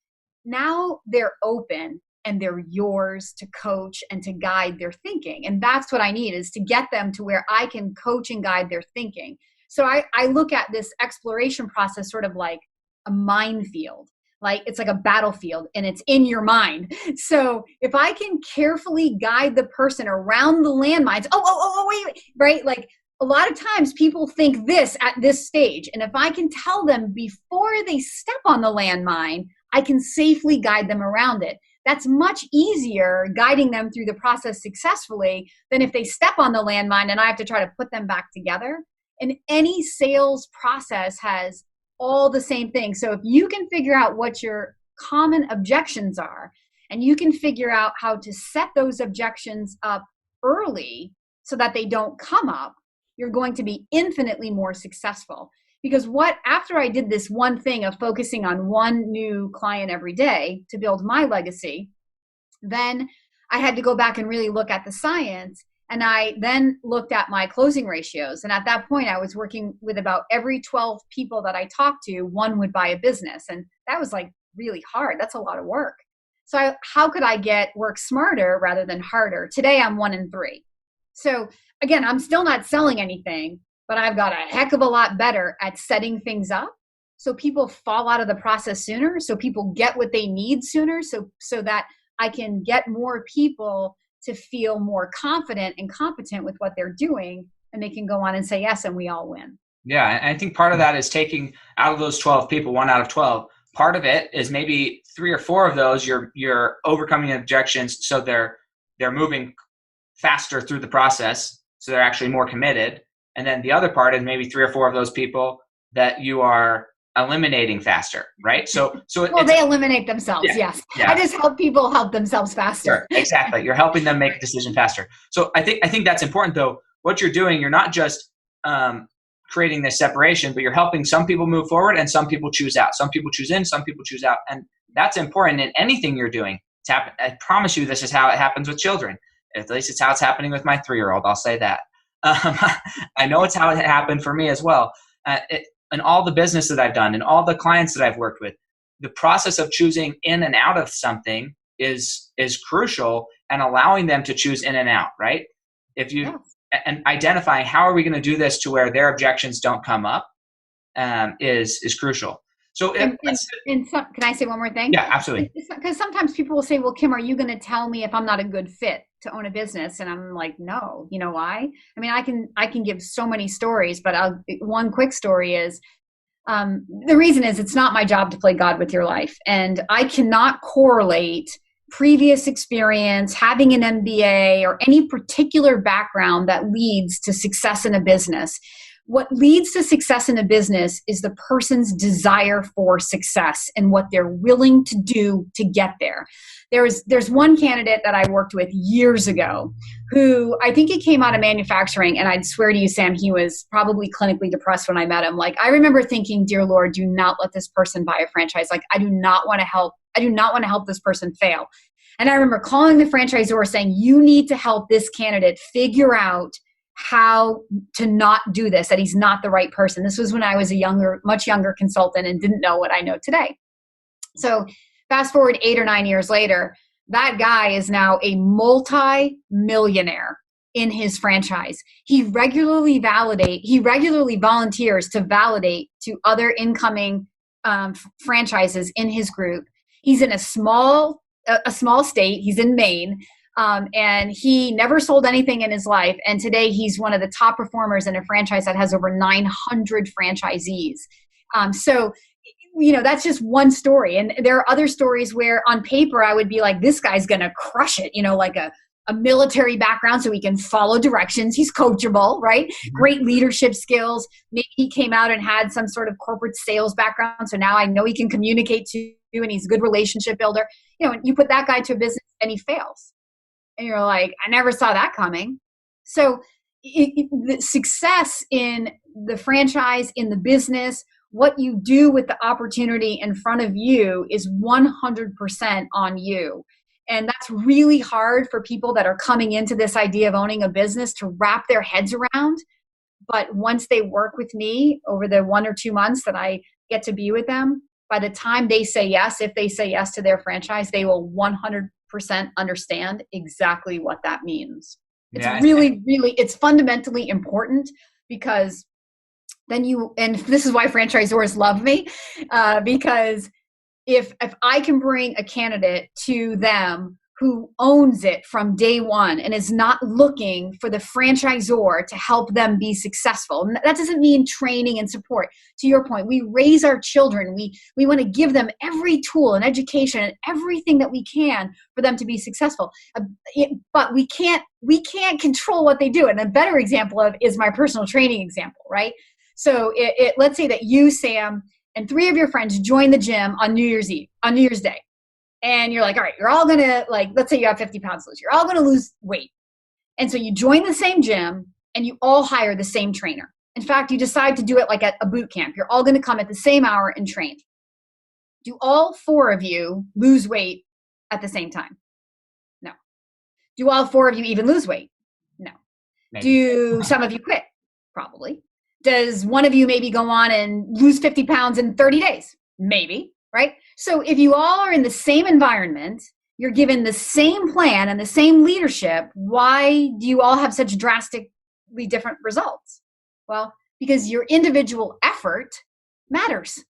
now they're open and they're yours to coach and to guide their thinking. And that's what I need, is to get them to where I can coach and guide their thinking. So I look at this exploration process sort of like a minefield. Like, it's like a battlefield, and it's in your mind. So if I can carefully guide the person around the landmines, wait, right? Like, a lot of times people think this at this stage. And if I can tell them before they step on the landmine, I can safely guide them around it. that's much easier guiding them through the process successfully than if they step on the landmine and I have to try to put them back together. And any sales process has all the same things. So if you can figure out what your common objections are, and you can figure out how to set those objections up early so that they don't come up, you're going to be infinitely more successful. Because after I did this one thing of focusing on one new client every day to build my legacy, then I had to go back and really look at the science. And I then looked at my closing ratios. And at that point, I was working with about every 12 people that I talked to, one would buy a business. And that was like really hard. That's a lot of work. So how could I work smarter rather than harder? Today, I'm 1 in 3. So again, I'm still not selling anything, but I've got a heck of a lot better at setting things up so people fall out of the process sooner, so people get what they need sooner, so that I can get more people to feel more confident and competent with what they're doing, and they can go on and say yes, and we all win. Yeah, and I think part of that is taking out of those 12 people, 1 out of 12. Part of it is maybe 3 or 4 of those you're overcoming objections, so they're moving faster through the process, so they're actually more committed. And then the other part is maybe 3 or 4 of those people that you are eliminating faster, right? So they eliminate themselves. Yeah, yes. Yeah. I just help people help themselves faster. Sure, exactly. You're helping them make a decision faster. So I think that's important though. What you're doing, you're not just creating this separation, but you're helping some people move forward and some people choose out. Some people choose in, some people choose out. And that's important in anything you're doing. I promise you this is how it happens with children. At least it's how it's happening with my 3-year-old. I'll say that. I know it's how it happened for me as well. In all the business that I've done and all the clients that I've worked with, the process of choosing in and out of something is crucial, and allowing them to choose in and out, right? And identifying how are we going to do this to where their objections don't come up is crucial. So can I say one more thing? Yeah, absolutely. Because sometimes people will say, well, Kim, are you going to tell me if I'm not a good fit to own a business? And I'm like, no. You know why? I mean, I can give so many stories, but one quick story is the reason is it's not my job to play God with your life. And I cannot correlate previous experience, having an MBA, or any particular background that leads to success in a business. What leads to success in a business is the person's desire for success and what they're willing to do to get there. There's one candidate that I worked with years ago who I think he came out of manufacturing, and I'd swear to you, Sam, he was probably clinically depressed when I met him. Like, I remember thinking, dear Lord, do not let this person buy a franchise. Like, I do not want to help this person fail. And I remember calling the franchisor saying, you need to help this candidate figure out how to not do this, that he's not the right person. This was when I was much younger consultant and didn't know what I know today. So fast forward 8 or 9 years later, that guy is now a multi-millionaire in his franchise. He regularly volunteers to validate to incoming franchises in his group. He's in a small state. He's in Maine. And he never sold anything in his life. And today he's one of the top performers in a franchise that has over 900 franchisees. So, that's just one story. And there are other stories where on paper, I would be like, this guy's going to crush it, like a military background so he can follow directions. He's coachable, right? Mm-hmm. Great leadership skills. Maybe he came out and had some sort of corporate sales background. So now I know he can communicate to you and he's a good relationship builder. You put that guy to a business and he fails. And you're like, I never saw that coming. So the success in the franchise, in the business, what you do with the opportunity in front of you is 100% on you. And that's really hard for people that are coming into this idea of owning a business to wrap their heads around. But once they work with me over the 1 or 2 months that I get to be with them, by the time they say yes, if they say yes to their franchise, they will 100% understand exactly what that means. It's it's fundamentally important, because then and this is why franchisors love me, because if I can bring a candidate to them who owns it from day one and is not looking for the franchisor to help them be successful. And that doesn't mean training and support. To your point, we raise our children. We want to give them every tool and education and everything that we can for them to be successful. But we can't control what they do. And a better example of is my personal training example, right? So let's say that you, Sam, and 3 of your friends join the gym on New Year's Day. And you're like, all right, you're all going to, like, let's say you have 50 pounds to lose. You're all going to lose weight. And so you join the same gym and you all hire the same trainer. In fact, you decide to do it like at a boot camp. You're all going to come at the same hour and train. Do all 4 of you lose weight at the same time? No. Do all 4 of you even lose weight? No. Maybe. Do some of you quit? Probably. Does one of you maybe go on and lose 50 pounds in 30 days? Maybe. Right? So if you all are in the same environment, you're given the same plan and the same leadership, why do you all have such drastically different results? Well, because your individual effort matters.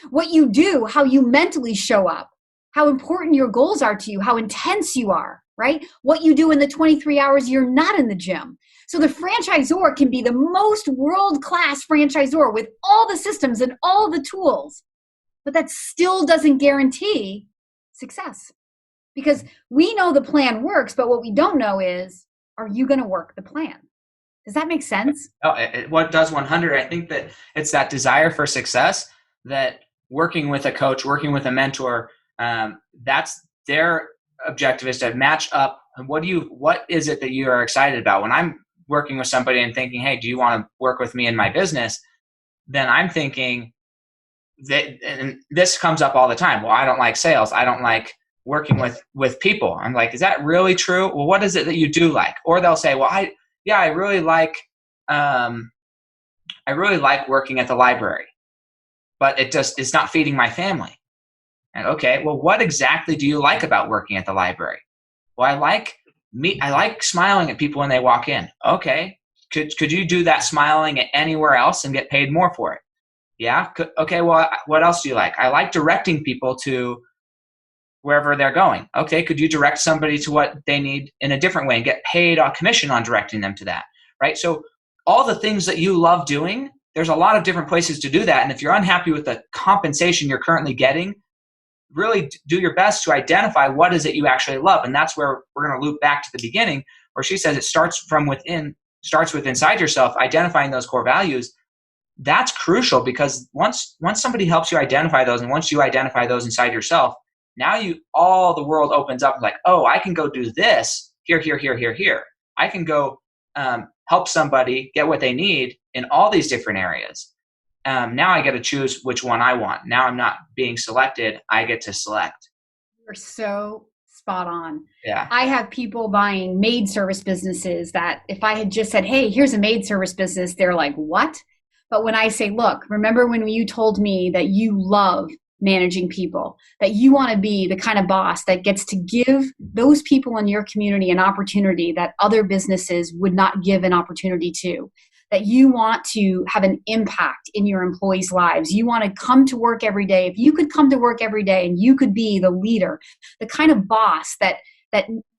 What you do, how you mentally show up, how important your goals are to you, how intense you are, right? What you do in the 23 hours you're not in the gym. So the franchisor can be the most world-class franchisor with all the systems and all the tools. But that still doesn't guarantee success, because we know the plan works, but what we don't know is, are you going to work the plan? Does that make sense? Oh, what does 100? I think that it's that desire for success, that working with a coach, working with a mentor, that's their objective, is to match up. What is it that you are excited about? When I'm working with somebody and thinking, hey, do you want to work with me in my business? Then I'm thinking, and this comes up all the time. Well, I don't like sales. I don't like working with people. I'm like, is that really true? Well, what is it that you do like? Or they'll say, well, I really like working at the library, but it's not feeding my family. And okay, well, what exactly do you like about working at the library? Well, I like smiling at people when they walk in. Okay. Could you do that smiling at anywhere else and get paid more for it? Yeah. Okay. Well, what else do you like? I like directing people to wherever they're going. Okay. Could you direct somebody to what they need in a different way and get paid a commission on directing them to that? Right. So all the things that you love doing, there's a lot of different places to do that. And if you're unhappy with the compensation you're currently getting, really do your best to identify what is it you actually love. And that's where we're going to loop back to the beginning, where she says it starts with inside yourself, identifying those core values. That's crucial, because once somebody helps you identify those, and once you identify those inside yourself, now all the world opens up, like, oh, I can go do this here. I can go help somebody get what they need in all these different areas. Now I get to choose which one I want. Now I'm not being selected. I get to select. You're so spot on. Yeah. I have people buying maid service businesses that if I had just said, hey, here's a maid service business, they're like, what? But when I say, look, remember when you told me that you love managing people, that you want to be the kind of boss that gets to give those people in your community an opportunity that other businesses would not give an opportunity to, that you want to have an impact in your employees' lives. You want to come to work every day. If you could come to work every day and you could be the leader, the kind of boss that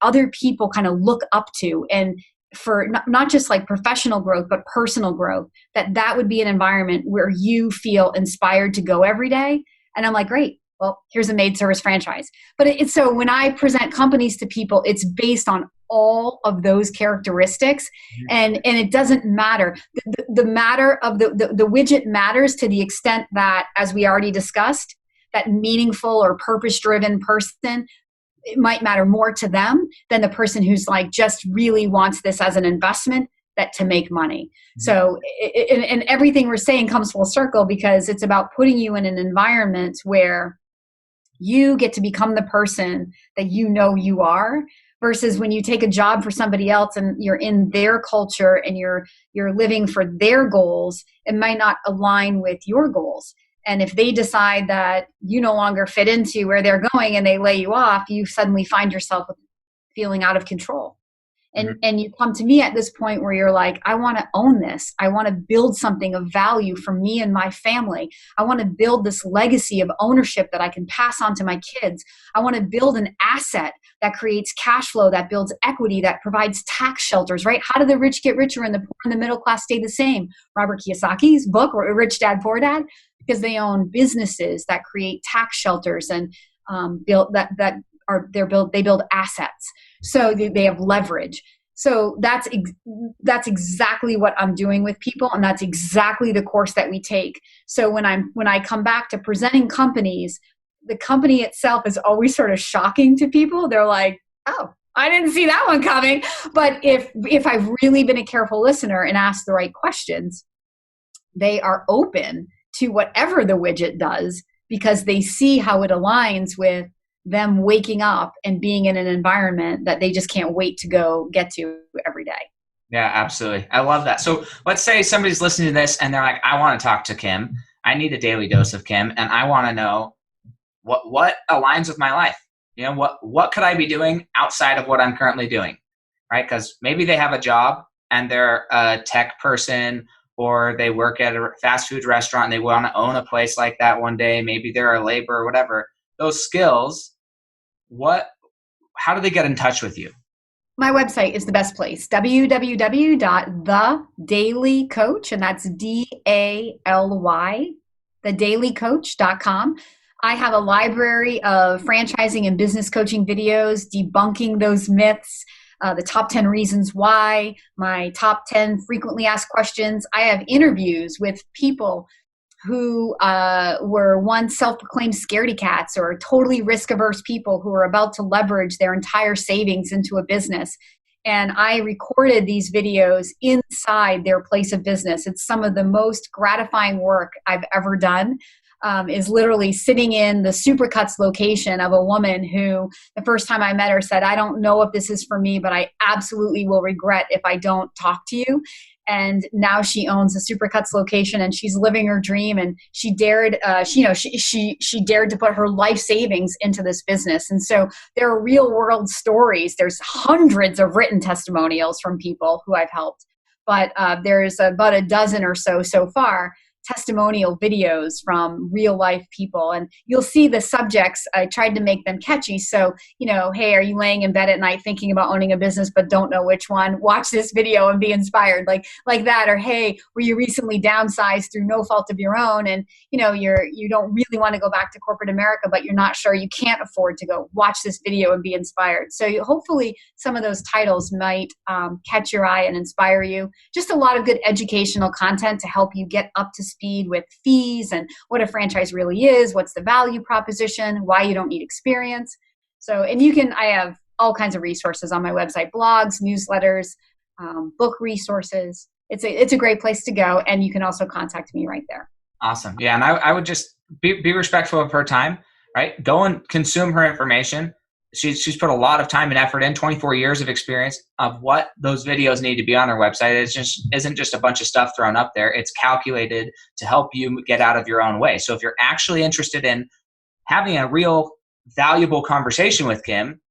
other people kind of look up to, and for not just like professional growth, but personal growth, that would be an environment where you feel inspired to go every day. And I'm like, great, well, here's a maid service franchise. But it's so when I present companies to people, it's based on all of those characteristics. And it doesn't matter. The matter of the widget matters to the extent that, as we already discussed, that meaningful or purpose-driven person, it might matter more to them than the person who's like just really wants this as an investment to make money. So and everything we're saying comes full circle, because it's about putting you in an environment where you get to become the person that you know you are, versus when you take a job for somebody else and you're in their culture and you're living for their goals, it might not align with your goals. And if they decide that you no longer fit into where they're going and they lay you off, you suddenly find yourself feeling out of control. And you come to me at this point where you're like, I want to own this. I want to build something of value for me and my family. I want to build this legacy of ownership that I can pass on to my kids. I want to build an asset that creates cash flow, that builds equity, that provides tax shelters, right? How do the rich get richer and the poor and the middle class stay the same? Robert Kiyosaki's book, Rich Dad, Poor Dad, because they own businesses that create tax shelters and they build assets. So they have leverage. So that's exactly what I'm doing with people, and that's exactly the course that we take. So when I come back to presenting companies, the company itself is always sort of shocking to people. They're like, "Oh, I didn't see that one coming." But if I've really been a careful listener and asked the right questions, they are open to whatever the widget does because they see how it aligns with them waking up and being in an environment that they just can't wait to go get to every day. Yeah, absolutely. I love that. So let's say somebody's listening to this and they're like, I want to talk to Kim. I need a daily dose of Kim, and I want to know what aligns with my life. What could I be doing outside of what I'm currently doing, right? Because maybe they have a job and they're a tech person, or they work at a fast food restaurant and they want to own a place like that one day. Maybe they're a laborer or whatever. Those skills, how do they get in touch with you? My website is the best place, www.thedailycoach, and that's DALY, thedailycoach.com. I have a library of franchising and business coaching videos debunking those myths, the top 10 reasons why, my top 10 frequently asked questions. I have interviews with people who were once self-proclaimed scaredy cats or totally risk-averse people who are about to leverage their entire savings into a business. And I recorded these videos inside their place of business. It's some of the most gratifying work I've ever done. Is literally sitting in the Supercuts location of a woman who the first time I met her said, I don't know if this is for me, but I absolutely will regret if I don't talk to you. And now she owns a Supercuts location and she's living her dream. And she dared, she dared to put her life savings into this business. And so there are real world stories. There's hundreds of written testimonials from people who I've helped, but there's about a dozen or so far. Testimonial videos from real life people, and you'll see the subjects. I tried to make them catchy. So, hey, are you laying in bed at night thinking about owning a business but don't know which one? Watch this video and be inspired, like that. Or hey, were you recently downsized through no fault of your own, and you don't really want to go back to corporate America, but you're not sure, you can't afford to go. Watch this video and be inspired. So hopefully some of those titles might catch your eye and inspire you. Just a lot of good educational content to help you get up to speed with fees and what a franchise really is, what's the value proposition, why you don't need experience. So, and I have all kinds of resources on my website, blogs, newsletters, book resources. It's a great place to go. And you can also contact me right there. Awesome. Yeah. And I would just be respectful of her time, right? Go and consume her information. She's put a lot of time and effort in, 24 years of experience of what those videos need to be on her website. It isn't just a bunch of stuff thrown up there. It's calculated to help you get out of your own way. So if you're actually interested in having a real valuable conversation with Kim,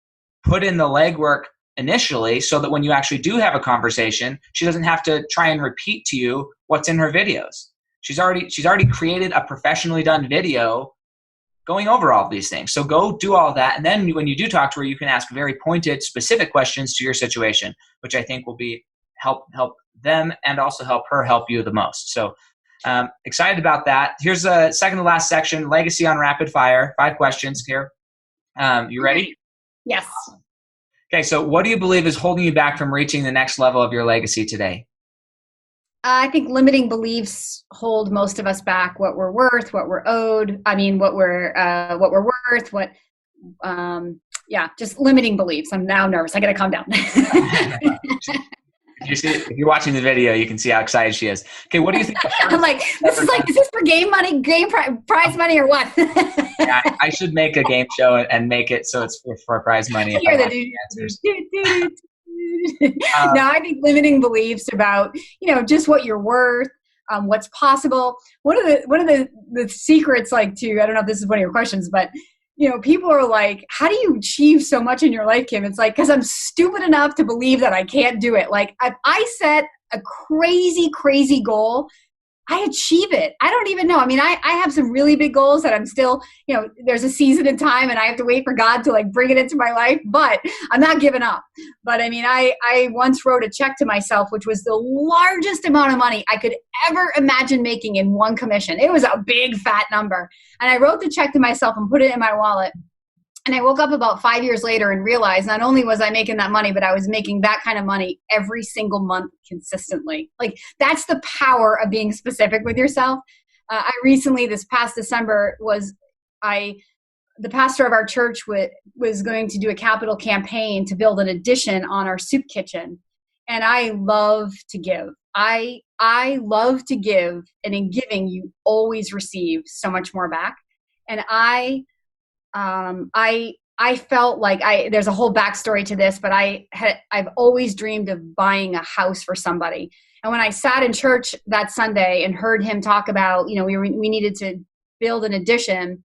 put in the legwork initially so that when you actually do have a conversation, she doesn't have to try and repeat to you what's in her videos. She's already created a professionally done video going over all of these things. So go do all that. And then when you do talk to her, you can ask very pointed, specific questions to your situation, which I think will be help them and also help her help you the most. So excited about that. Here's the second to last section, legacy on rapid fire. 5 questions here. You ready? Yes. Awesome. Okay. So what do you believe is holding you back from reaching the next level of your legacy today? I think limiting beliefs hold most of us back. What we're worth, what we're owed. I mean, what we're worth. Just limiting beliefs. I'm now nervous. I got to calm down. If you're watching the video, you can see how excited she is. Okay, what do you think? I'm like, is this for game money, prize money, or what? Yeah, I should make a game show and make it so it's for prize money. No, I think limiting beliefs about, just what you're worth, what's possible. One of the secrets, I don't know if this is one of your questions, but people are like, how do you achieve so much in your life, Kim? It's like, because I'm stupid enough to believe that I can't do it. Like, if I set a crazy, crazy goal, I achieve it. I don't even know. I mean, I have some really big goals that I'm still, there's a season in time and I have to wait for God to like bring it into my life, but I'm not giving up. But I mean, I once wrote a check to myself, which was the largest amount of money I could ever imagine making in one commission. It was a big fat number. And I wrote the check to myself and put it in my wallet. And I woke up about 5 years later and realized not only was I making that money, but I was making that kind of money every single month consistently. Like, that's the power of being specific with yourself. I recently, this past December, the pastor of our church was going to do a capital campaign to build an addition on our soup kitchen. And I love to give. I love to give. And in giving, you always receive so much more back. And I felt like there's a whole backstory to this, but I've always dreamed of buying a house for somebody. And when I sat in church that Sunday and heard him talk about, we needed to build an addition,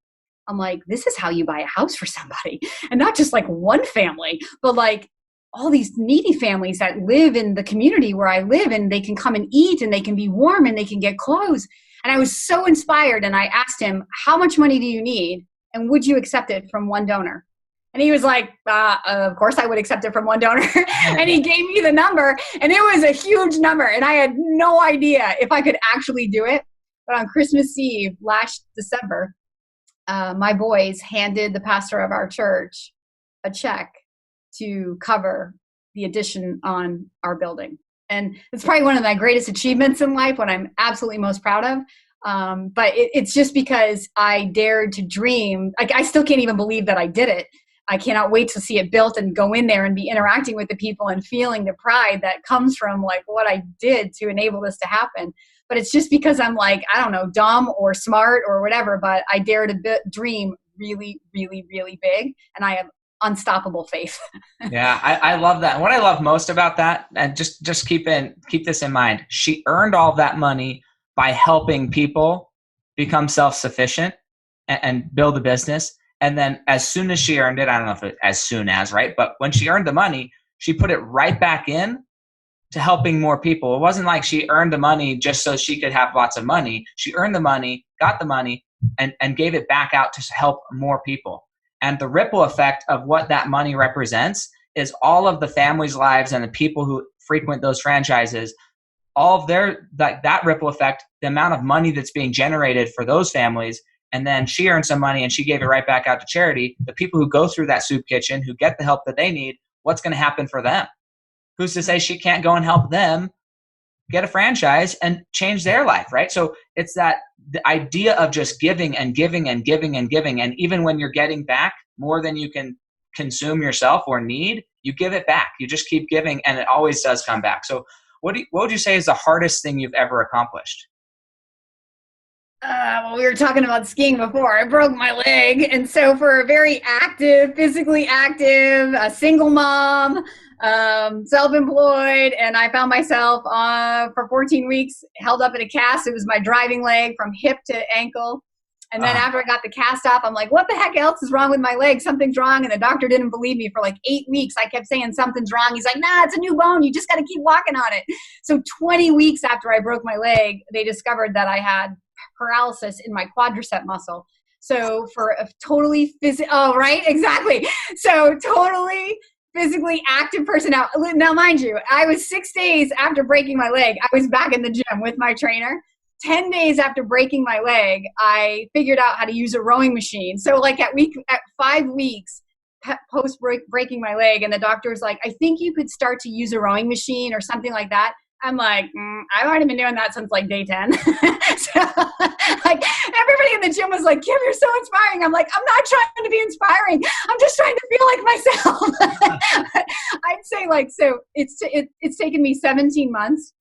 I'm like, this is how you buy a house for somebody. And not just like one family, but like all these needy families that live in the community where I live, and they can come and eat and they can be warm and they can get clothes. And I was so inspired. And I asked him, how much money do you need? And would you accept it from one donor? And he was like, of course I would accept it from one donor. And he gave me the number, and it was a huge number. And I had no idea if I could actually do it. But on Christmas Eve last December, my boys handed the pastor of our church a check to cover the addition on our building. And it's probably one of my greatest achievements in life, what I'm absolutely most proud of. But it's just because I dared to dream. Like, I still can't even believe that I did it. I cannot wait to see it built and go in there and be interacting with the people and feeling the pride that comes from like what I did to enable this to happen. But it's just because I'm like, I don't know, dumb or smart or whatever, but I dare to dream really, really, really big. And I have unstoppable faith. Yeah, I love that. And what I love most about that, and just keep this in mind, she earned all that money by helping people become self-sufficient and build a business. And then as soon as she earned it, I don't know if it as soon as, right? But when she earned the money, she put it right back in to helping more people. It wasn't like she earned the money just so she could have lots of money. She earned the money, got the money, and gave it back out to help more people. And the ripple effect of what that money represents is all of the families' lives and the people who frequent those franchises, all of their, that ripple effect, the amount of money that's being generated for those families. And then she earned some money and she gave it right back out to charity. The people who go through that soup kitchen, who get the help that they need, what's going to happen for them? Who's to say she can't go and help them get a franchise and change their life, right? So it's the idea of just giving and giving and giving and giving. And even when you're getting back more than you can consume yourself or need, you give it back. You just keep giving, and it always does come back. So what would you say is the hardest thing you've ever accomplished? Well, we were talking about skiing before. I broke my leg. And so for a very active, physically active, a single mom, self-employed, and I found myself for 14 weeks held up in a cast. It was my driving leg from hip to ankle. And then after I got the cast off, I'm like, what the heck else is wrong with my leg? Something's wrong. And the doctor didn't believe me for like 8 weeks. I kept saying something's wrong. He's like, nah, it's a new bone. You just got to keep walking on it. So 20 weeks after I broke my leg, they discovered that I had paralysis in my quadricep muscle. So for a totally right, exactly. So totally physically active person. Now, mind you, I was 6 days after breaking my leg, I was back in the gym with my trainer. 10 days after breaking my leg, I figured out how to use a rowing machine. So like at 5 weeks post breaking my leg, and the doctor was like, I think you could start to use a rowing machine or something like that. I'm like, I've already been doing that since like day 10. So like everybody in the gym was like, Kim, you're so inspiring. I'm like, I'm not trying to be inspiring. I'm just trying to feel like myself. I'd say like, so it's taken me 17 months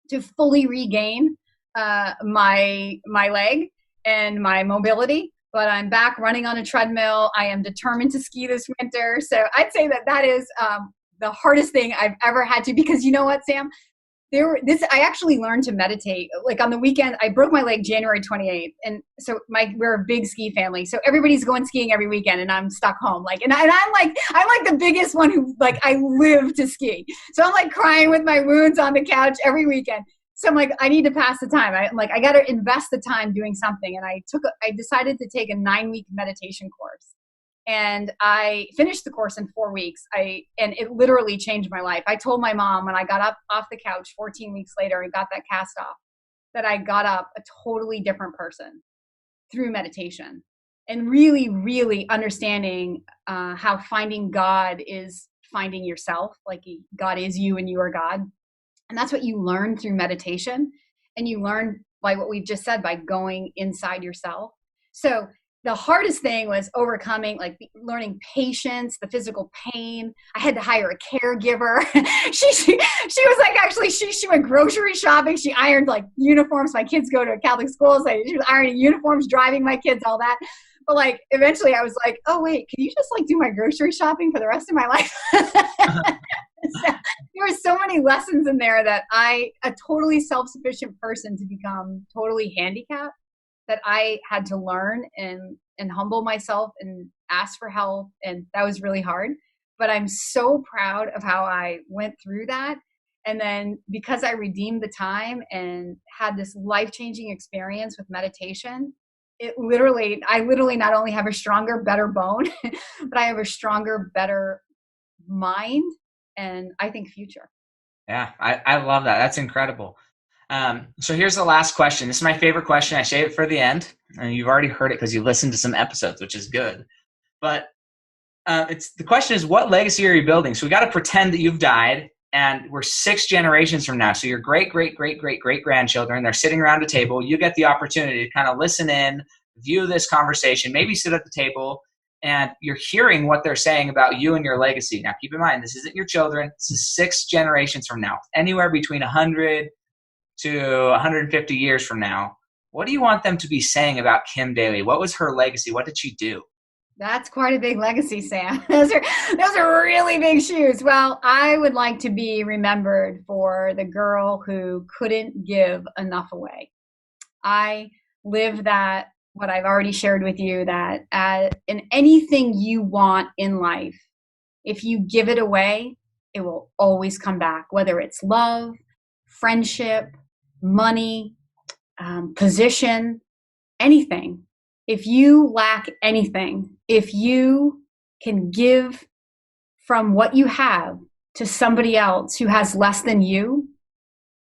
to fully regain my leg and my mobility, but I'm back running on a treadmill. I am determined to ski this winter. So I'd say that is the hardest thing I've ever had to, because you know what, Sam? I actually learned to meditate. Like on the weekend, I broke my leg January 28th. And so we're a big ski family. So everybody's going skiing every weekend and I'm stuck home. And I'm like the biggest one who I live to ski. So I'm like crying with my wounds on the couch every weekend. So I'm like, I need to pass the time. I'm like, I got to invest the time doing something. And I decided to take a 9-week meditation course. And I finished the course in 4 weeks. And it literally changed my life. I told my mom when I got up off the couch 14 weeks later and got that cast off, that I got up a totally different person through meditation, and really, really understanding how finding God is finding yourself. Like God is you and you are God. And that's what you learn through meditation. And you learn by what we've just said, by going inside yourself. So the hardest thing was overcoming, like learning patience, the physical pain. I had to hire a caregiver. she was like, actually, she went grocery shopping. She ironed like uniforms. My kids go to a Catholic school. So she was ironing uniforms, driving my kids, all that. But like, eventually I was like, oh wait, can you just like do my grocery shopping for the rest of my life? So, there were so many lessons in there that a totally self-sufficient person to become totally handicapped, that I had to learn and humble myself and ask for help. And that was really hard, but I'm so proud of how I went through that. And then because I redeemed the time and had this life-changing experience with meditation, I literally not only have a stronger, better bone, but I have a stronger, better mind, and I think future. Yeah, I love that. That's incredible. So here's the last question. This is my favorite question. I save it for the end, and you've already heard it because you listened to some episodes, which is good. But the question is, what legacy are you building? So we got to pretend that you've died, and we're 6 generations from now. So your great-great-great-great-great-grandchildren, they're sitting around a table. You get the opportunity to kind of listen in, view this conversation, maybe sit at the table, and you're hearing what they're saying about you and your legacy. Now, keep in mind, this isn't your children. This is 6 generations from now, anywhere between 100 to 150 years from now. What do you want them to be saying about Kim Daly? What was her legacy? What did she do? That's quite a big legacy, Sam. Those are really big shoes. Well, I would like to be remembered for the girl who couldn't give enough away. I live that, what I've already shared with you, that in anything you want in life, if you give it away, it will always come back, whether it's love, friendship, money, position, anything. If you lack anything, if you can give from what you have to somebody else who has less than you,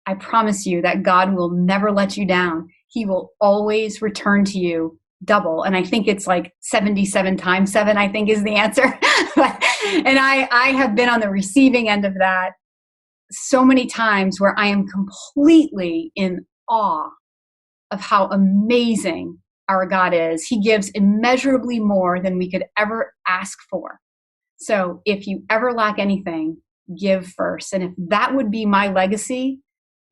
I promise you that God will never let you down. He will always return to you double. And I think it's like 77 times 7, I think is the answer. And I have been on the receiving end of that so many times, where I am completely in awe of how amazing our God is. He gives immeasurably more than we could ever ask for. So if you ever lack anything, give first. And if that would be my legacy,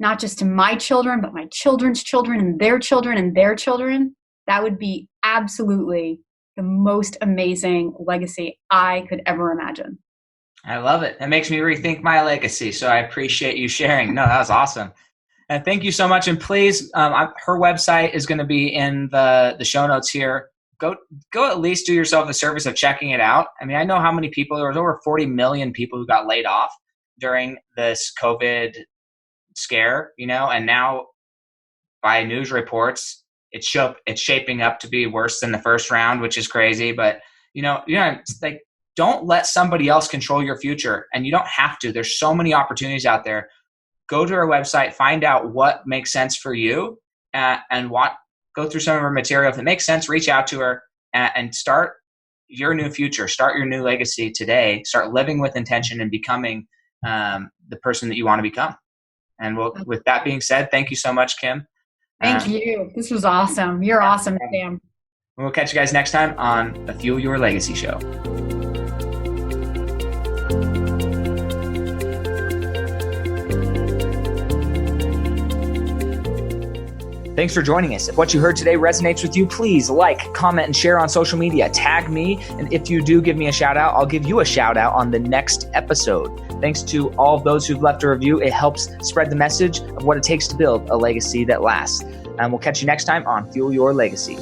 not just to my children, but my children's children and their children and their children, that would be absolutely the most amazing legacy I could ever imagine. I love it. It makes me rethink my legacy. So I appreciate you sharing. No, that was awesome. And thank you so much. And please, her website is going to be in the show notes here. Go at least do yourself the service of checking it out. I mean, I know how many people, there was over 40 million people who got laid off during this COVID scare, and now by news reports, it's shaping up to be worse than the first round, which is crazy. But, like, don't let somebody else control your future. And you don't have to. There's so many opportunities out there. Go to her website, find out what makes sense for you, and go through some of her material. If it makes sense, reach out to her and start your new future. Start your new legacy today. Start living with intention and becoming the person that you want to become. And with that being said, thank you so much, Kim. Thank you. This was awesome. You're awesome, Sam. We'll catch you guys next time on the Fuel Your Legacy Show. Thanks for joining us. If what you heard today resonates with you, please like, comment, and share on social media. Tag me, and if you do give me a shout out, I'll give you a shout out on the next episode. Thanks to all of those who've left a review. It helps spread the message of what it takes to build a legacy that lasts. And we'll catch you next time on Fuel Your Legacy.